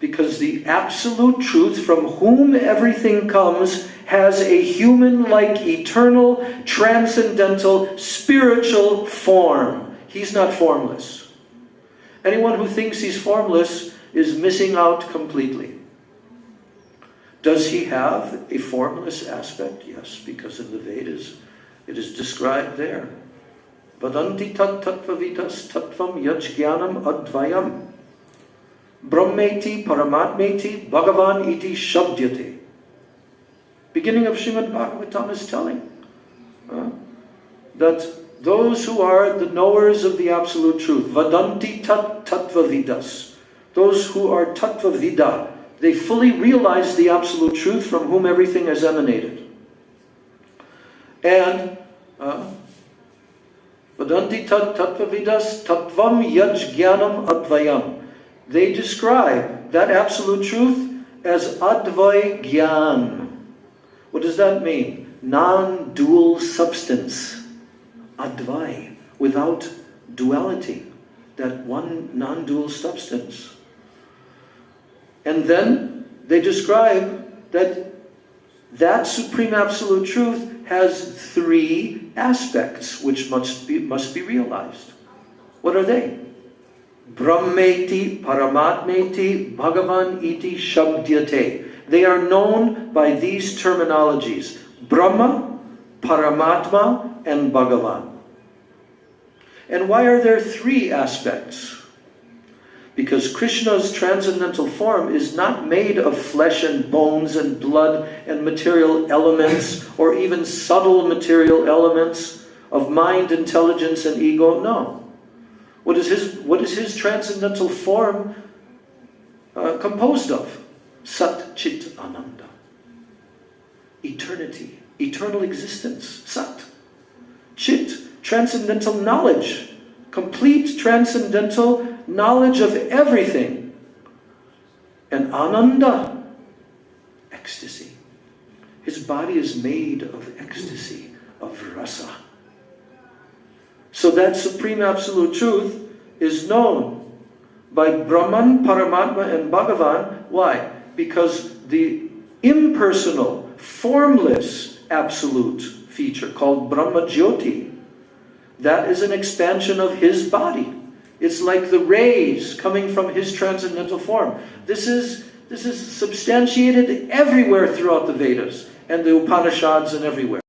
because the absolute truth from whom everything comes has a human-like, eternal, transcendental, spiritual form. He's not formless. Anyone who thinks he's formless is missing out completely. Does he have a formless aspect? Yes, because in the Vedas it is described there. Vadanti tat tattvavitas tattvam yajnanam advayam brahmeti paramatmeti bhagavan iti shabdyate. Beginning of Srimad Bhagavatam is telling that those who are the knowers of the absolute truth, vadanti tat tattvavidas, those who are tattvavida, they fully realize the absolute truth from whom everything has emanated. And vadanti tat tattvavidas tattvam yajnanam advayam. They describe that absolute truth as advay gyan. What does that mean? Non-dual substance. Advay, without duality. That one non-dual substance. And then they describe that supreme absolute truth has 3 aspects which must be realized. What are they? Brahmeti, Paramatmeti, Bhagavan iti Shabdyate. They are known by these terminologies: Brahma, Paramatma, and Bhagavan. And why are there 3 aspects? Because Krishna's transcendental form is not made of flesh and bones and blood and material elements, or even subtle material elements of mind, intelligence, and ego. No. What is his transcendental form composed of? Sat, Chit, Ananda. Eternity, eternal existence. Sat. Chit, transcendental knowledge. Complete transcendental knowledge of everything. And Ananda, ecstasy. His body is made of ecstasy, of rasa. So that supreme absolute truth is known by Brahman, Paramatma, and Bhagavan. Why? Because the impersonal, formless absolute feature called Brahma Jyoti, that is an expansion of his body. It's like the rays coming from his transcendental form. This is substantiated everywhere throughout the Vedas. and the Upanishads and everywhere.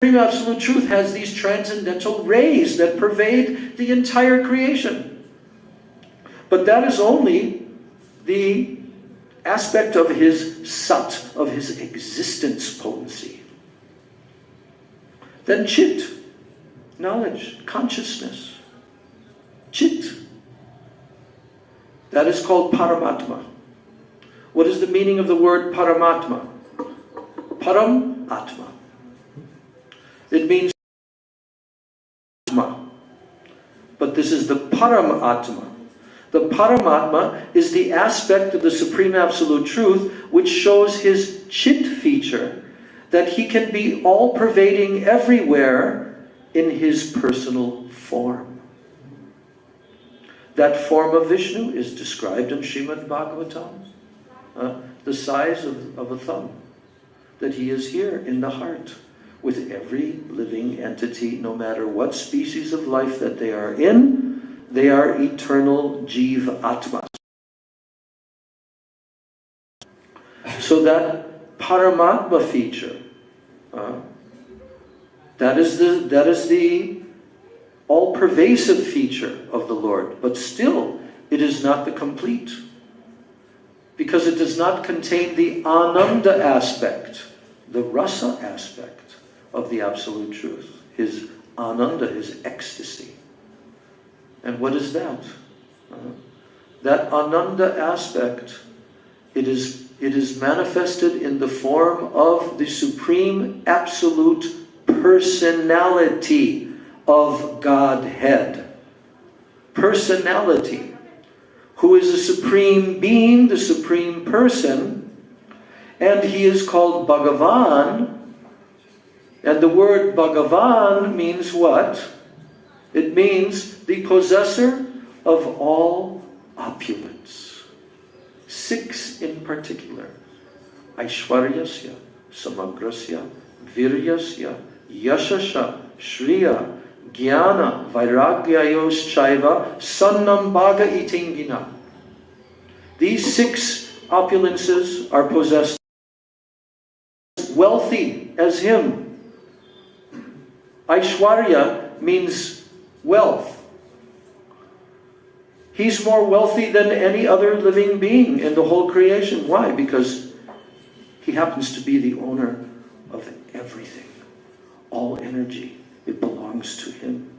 Supreme Absolute Truth has these transcendental rays that pervade the entire creation. But that is only the aspect of his sat, of his existence potency. Then chit, knowledge, consciousness. Chit. That is called Paramatma. What is the meaning of the word Paramatma? Param Atma. It means Atma. But this is the Param Atma. The Paramatma is the aspect of the Supreme Absolute Truth which shows his chit feature, that he can be all-pervading everywhere in his personal form. That form of Vishnu is described in Srimad Bhagavatam. The size of a thumb. That he is here in the heart with every living entity, no matter what species of life that they are in. They are eternal Jiva Atmas. So that Paramatma feature, that is the all-pervasive feature of the Lord. But still, it is not the complete. Because it does not contain the Ananda aspect, the Rasa aspect of the Absolute Truth. His Ananda, his ecstasy. And what is that? That Ananda aspect, it is manifested in the form of the Supreme Absolute Personality of Godhead. Personality. Who is a Supreme Being, the Supreme Person, and he is called Bhagavan. And the word Bhagavan means what? It means the possessor of all opulence. 6 in particular. Aishwaryasya, Samagrasya, Viryasya, Yashasha, Shriya, Jnana, Vairagyayos Chaiva, Sannam Bhaga Itingina. These 6 opulences are possessed. Wealthy as him. Aishwarya means wealth. He's more wealthy than any other living being in the whole creation. Why? Because he happens to be the owner of everything. All energy. It belongs to him.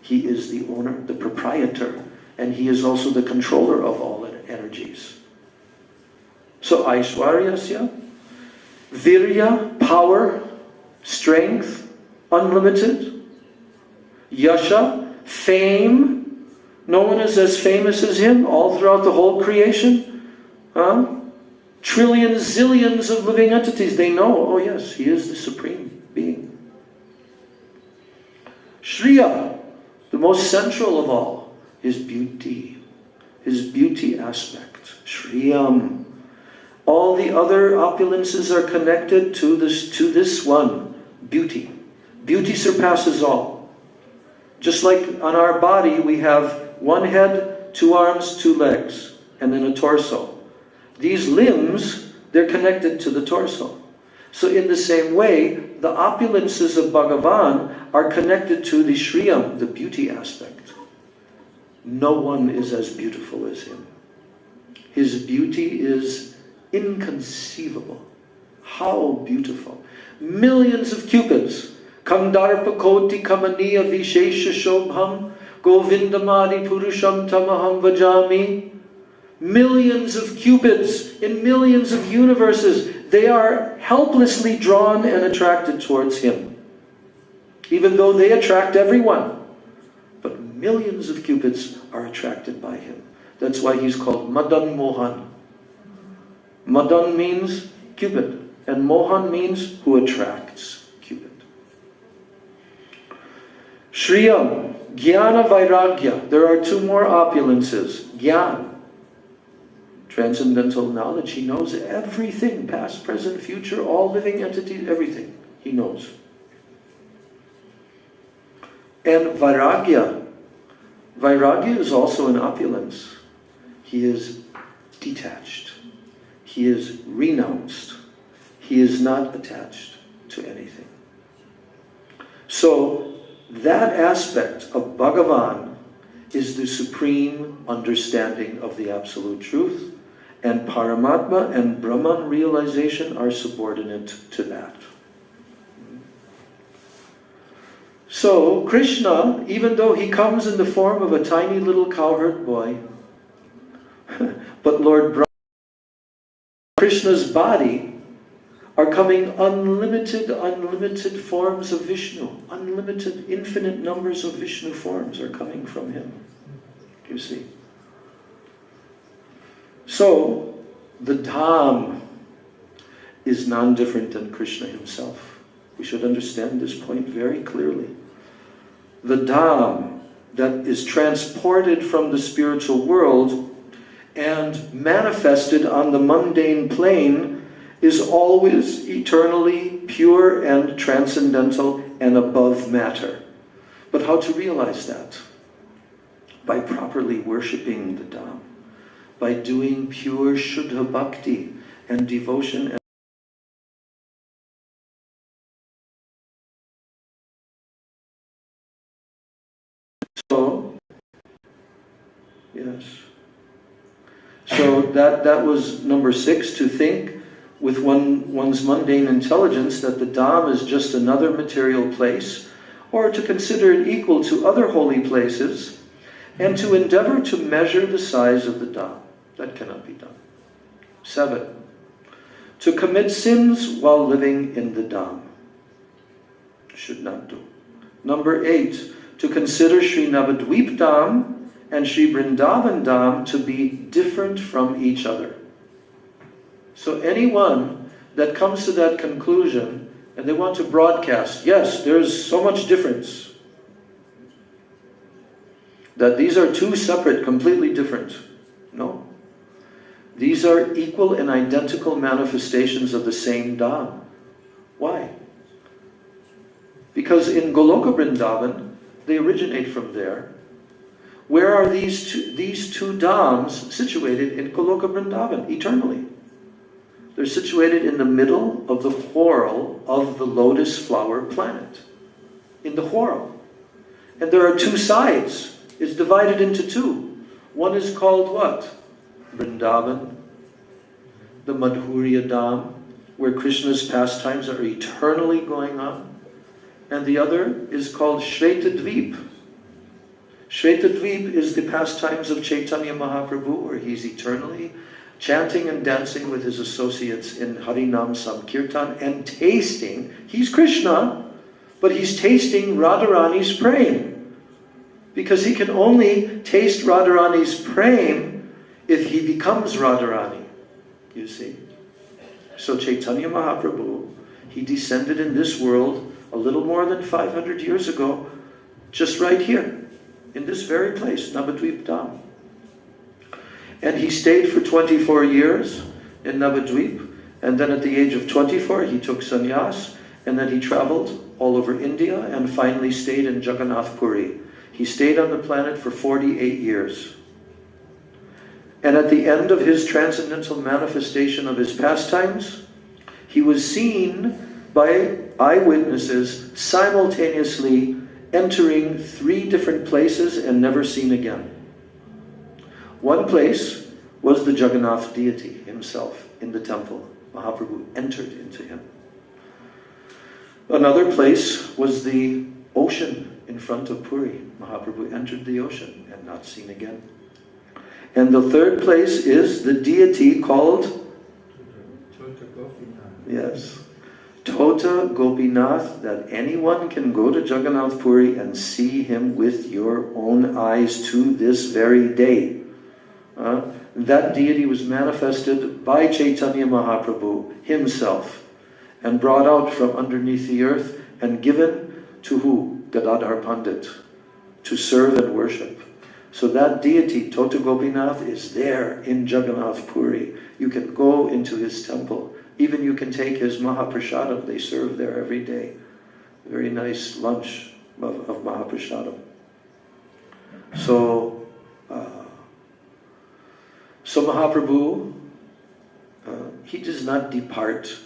He is the owner, the proprietor, and he is also the controller of all energies. So Aishwaryasya, Virya, power, strength, unlimited. Yasha, fame. No one is as famous as him all throughout the whole creation. Trillions, zillions of living entities, they know, oh yes, he is the Supreme Being. Shriya, the most central of all, his beauty aspect. Shriyam. All the other opulences are connected to this one, beauty. Beauty surpasses all. Just like on our body, we have 1 head, 2 arms, 2 legs, and then a torso. These limbs, they're connected to the torso. So in the same way, the opulences of Bhagavan are connected to the Shriyam, the beauty aspect. No one is as beautiful as him. His beauty is inconceivable. How beautiful. Millions of cupids. Kandarpa koti kamaniya vishesha shobham govindamadi purusham tamaham vajami. Millions of cupids in millions of universes. They are helplessly drawn and attracted towards him. Even though they attract everyone. But millions of cupids are attracted by him. That's why he's called Madan Mohan. Madan means Cupid. And Mohan means who attracts Cupid. Shriyam, Jnana Vairagya. There are 2 more opulences. Jnana. Transcendental knowledge. He knows everything. Past, present, future, all living entities, everything. He knows. And Vairagya. Vairagya is also an opulence. He is detached. He is renounced. He is not attached to anything. So that aspect of Bhagavan is the supreme understanding of the absolute truth, and Paramatma and Brahman realization are subordinate to that. So Krishna, even though he comes in the form of a tiny little cowherd boy, but Lord Brahma, Krishna's body, are coming unlimited forms of Vishnu. Unlimited, infinite numbers of Vishnu forms are coming from him. You see? So, the Dham is non-different than Krishna himself. We should understand this point very clearly. The Dham that is transported from the spiritual world and manifested on the mundane plane is always eternally pure and transcendental and above matter. But how to realize that? By properly worshipping the Dham, by doing pure Shuddha Bhakti and devotion. So, yes. So that was number 6, to think with one's mundane intelligence that the Dham is just another material place, or to consider it equal to other holy places, and to endeavor to measure the size of the Dham. That cannot be done. 7, to commit sins while living in the Dham. Should not do. Number 8, to consider Sri Navadvip Dham and Sri Vrindavan Dham to be different from each other. So anyone that comes to that conclusion and they want to broadcast, yes, there's so much difference, that these are two separate, completely different. No. These are equal and identical manifestations of the same Dham. Why? Because in Goloka Vrindavan, they originate from there. Where are these two Dhams situated in Goloka Vrindavan eternally? They're situated in the middle of the whorl of the lotus flower planet. In the whorl. And there are two sides. It's divided into two. One is called what? Vrindavan, the Madhurya Dham, where Krishna's pastimes are eternally going on. And the other is called Shvetadvip. Shvetadvip is the pastimes of Chaitanya Mahaprabhu, where he's eternally chanting and dancing with his associates in Harinam Sankirtan and tasting. He's Krishna, but he's tasting Radharani's prem. Because he can only taste Radharani's prem if he becomes Radharani. You see? So Chaitanya Mahaprabhu, he descended in this world a little more than 500 years ago, just right here, in this very place, Navadvip Dham. And he stayed for 24 years in Navadvip, and then at the age of 24 he took sannyas, and then he traveled all over India and finally stayed in Jagannath Puri. He stayed on the planet for 48 years. And at the end of his transcendental manifestation of his pastimes, he was seen by eyewitnesses simultaneously entering 3 different places and never seen again. One place was the Jagannath deity himself in the temple. Mahaprabhu entered into him. Another place was the ocean in front of Puri. Mahaprabhu entered the ocean and not seen again. And the third place is the deity called Yes. Tota Gopinath, that anyone can go to Jagannath Puri and see him with your own eyes to this very day. That deity was manifested by Chaitanya Mahaprabhu himself and brought out from underneath the earth and given to who? Gadadhar Pandit, to serve and worship. So that deity, Tota Gopinath, is there in Jagannath Puri. You can go into his temple. Even you can take his Mahaprasadam. They serve there every day. Very nice lunch of Mahaprasadam. So Mahaprabhu, he does not depart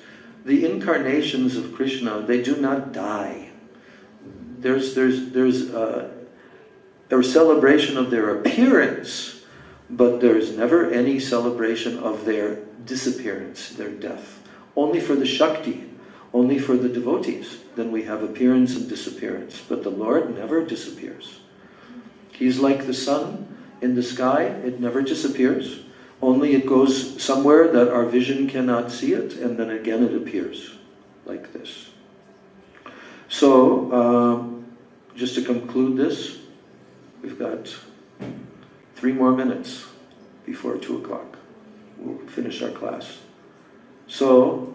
the incarnations of Krishna, they do not die. There's a celebration of their appearance, but there's never any celebration of their disappearance, their death. Only for the Shakti, only for the devotees, then we have appearance and disappearance. But the Lord never disappears. He's like the sun in the sky, it never disappears. Only it goes somewhere that our vision cannot see it, and then again it appears, like this. So, just to conclude this, we've got 3 more minutes before 2 o'clock. We'll finish our class. So,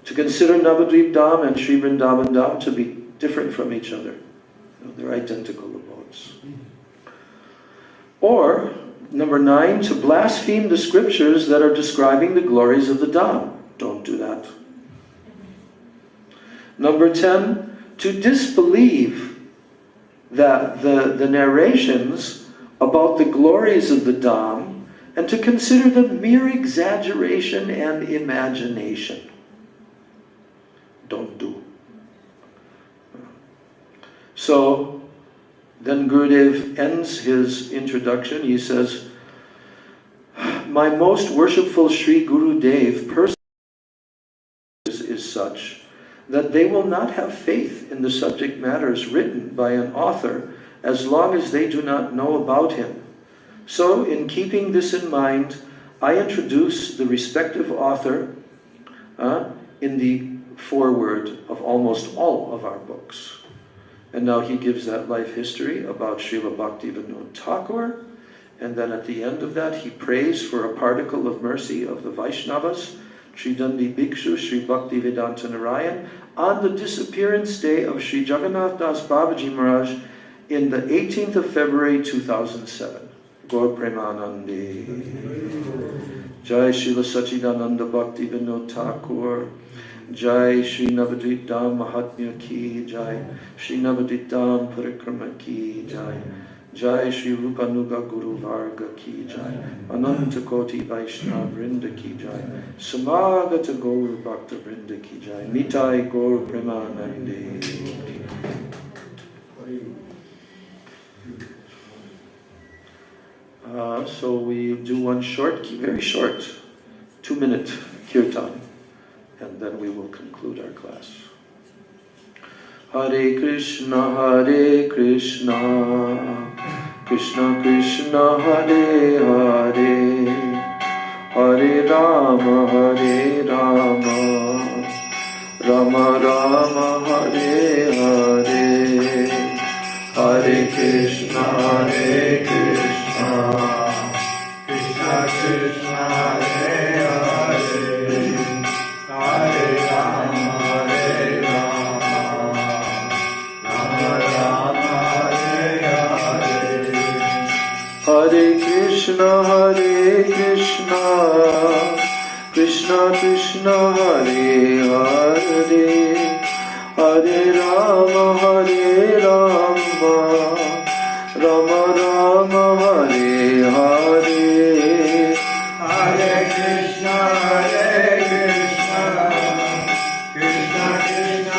to consider Navadvip Dham and Sri Vrindavan Dham to be different from each other. They're identical abodes. Or, number 9, to blaspheme the scriptures that are describing the glories of the Dham. Don't do that. Number 10, to disbelieve that the narrations about the glories of the Dham and to consider them mere exaggeration and imagination. Don't do. So, then Gurudev ends his introduction. He says, my most worshipful Sri Gurudev person is such that they will not have faith in the subject matters written by an author as long as they do not know about him. So, in keeping this in mind, I introduce the respective author in the foreword of almost all of our books. And now he gives that life history about Srila Bhaktivinoda Thakur, and then at the end of that he prays for a particle of mercy of the Vaishnavas, Sri Dandi Bhikshu, Sri Bhaktivedanta Narayan, on the disappearance day of Sri Jagannath Das Babaji Maharaj in the 18th of February 2007. Gaur Premanandi. Jai Srila Sachidananda Bhaktivinoda Thakur. Jai Shri Navadvip Dham Mahatmya Ki Jai. Shri Navadvip Dham Parikrama Ki Jai. Jai Shri Rupanuga Guru Varga Ki Jai. Ananta Koti Vaishnava Vrinda Ki Jai. Samagata Gaur Bhakta Vrinda Ki Jai. Nitai Gaur Premanandi. So we do one short, very short, 2-minute kirtan, and then we will conclude our class. Hare Krishna, Krishna Krishna, Hare Hare, Hare Rama, Rama Rama, Hare Hare, Hare Krishna, Krishna Krishna, Hare Hare, Hare Rama, Rama Rama, Hare Hare. Hare Krishna, Krishna Krishna, Hare Hare, Hare Rama, Rama Rama, Hare Hare. Hare Krishna, Krishna Krishna,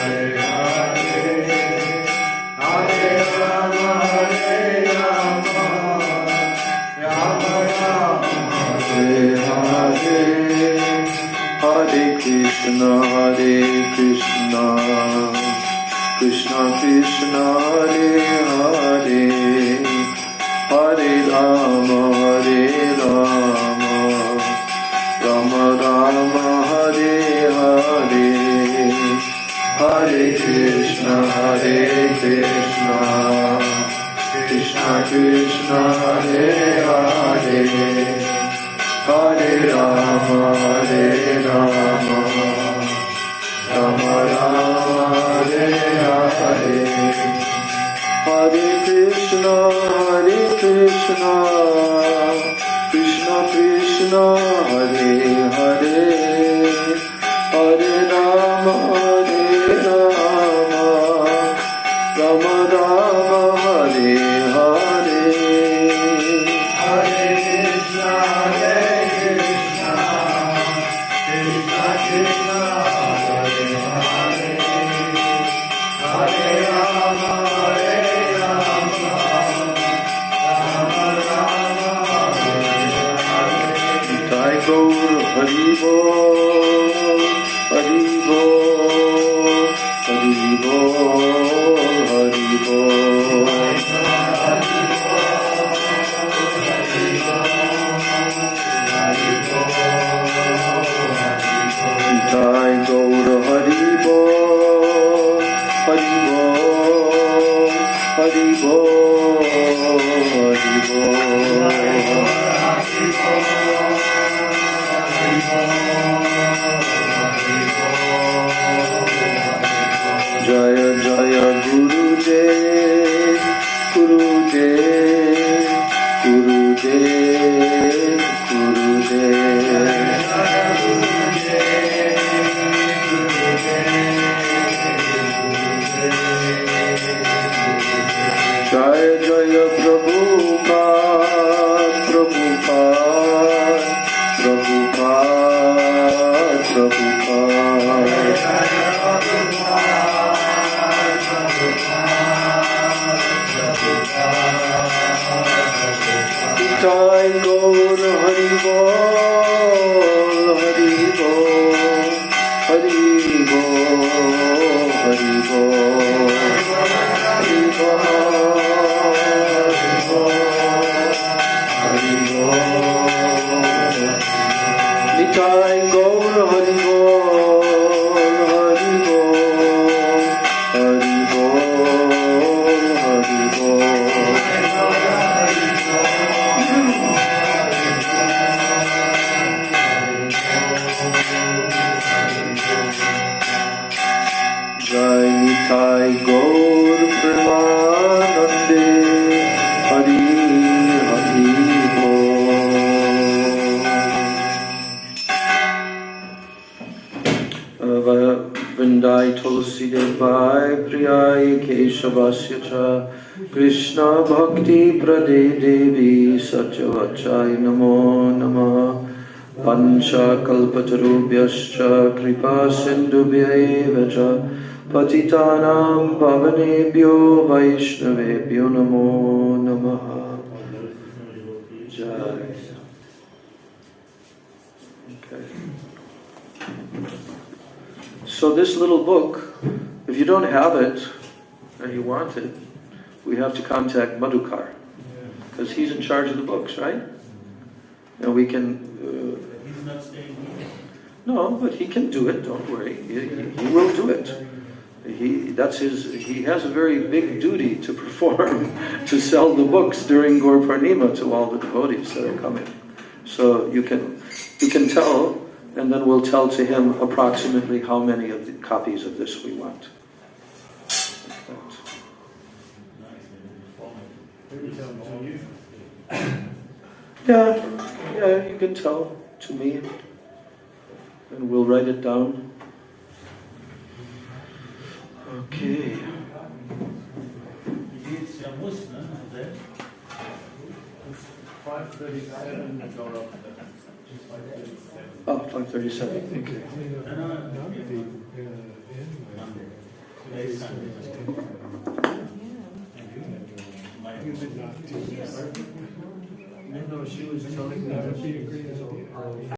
Hare Hare, Hare Rama, Rama Rama, Hare Hare. Hare Krishna, Krishna Krishna, Hare Hare, Hare Rama, Rama Rama, Hare Hare. Hare Krishna, Krishna Krishna, Hare Hare, Hare Rama, Rama Rama, Hare Hare. Hare Krishna, Krishna Krishna, Hare Hare, Hare Rama, Rama Rama, Hare Hare. Hare Krishna, Krishna Krishna, Hari Bol, Hari Bol, Hari Bol, Hari Bol. Nitai Gaura Hari Bol, Hari Bol, Hari Bol, Hari Bol. Jaya Jaya Gurudev, Gurudev, Gurudev, Gurudev. Jaya Jaya Prabhupada, Prabhupada, Prabhupada, Prabhupada. Nitai Gaur Hari Bol, Hari Bol, Hari Bol, Hari Bol, Hari Bol, Hari Bol. Nitai Gaur Hari Bol, Hari Bol, Hari Bol, Hari Bol. Jai Nitai Gaur Premanande, Hari Hari Bol. Vrindai Tulsi Devai Priyai Keshavasya Cha Krishna Bhakti Prade Devi Satyavachai Namo Namaha. Pancha Kalpatarubhyascha Kripa Sindhubhyeva Cha Patitanam Pavanebhyo Vaishnavebhyo Namo Namaha. Jai. Okay. So this little book, if you don't have it and you want it, we have to contact Madhukar, because he's in charge of the books, right? And we can. He's not staying here. No, but he can do it. Don't worry, he will do it. He has a very big duty to perform, to sell the books during Gaur Purnima to all the devotees that are coming. So you can tell, and then we'll tell to him approximately how many of the copies of this we want. Yeah, you can tell to me, and we'll write it down. Okay. It's a Muslim, is that? 537 go up. Oh, 537. Thank you. Today's Sunday. No, she was telling me that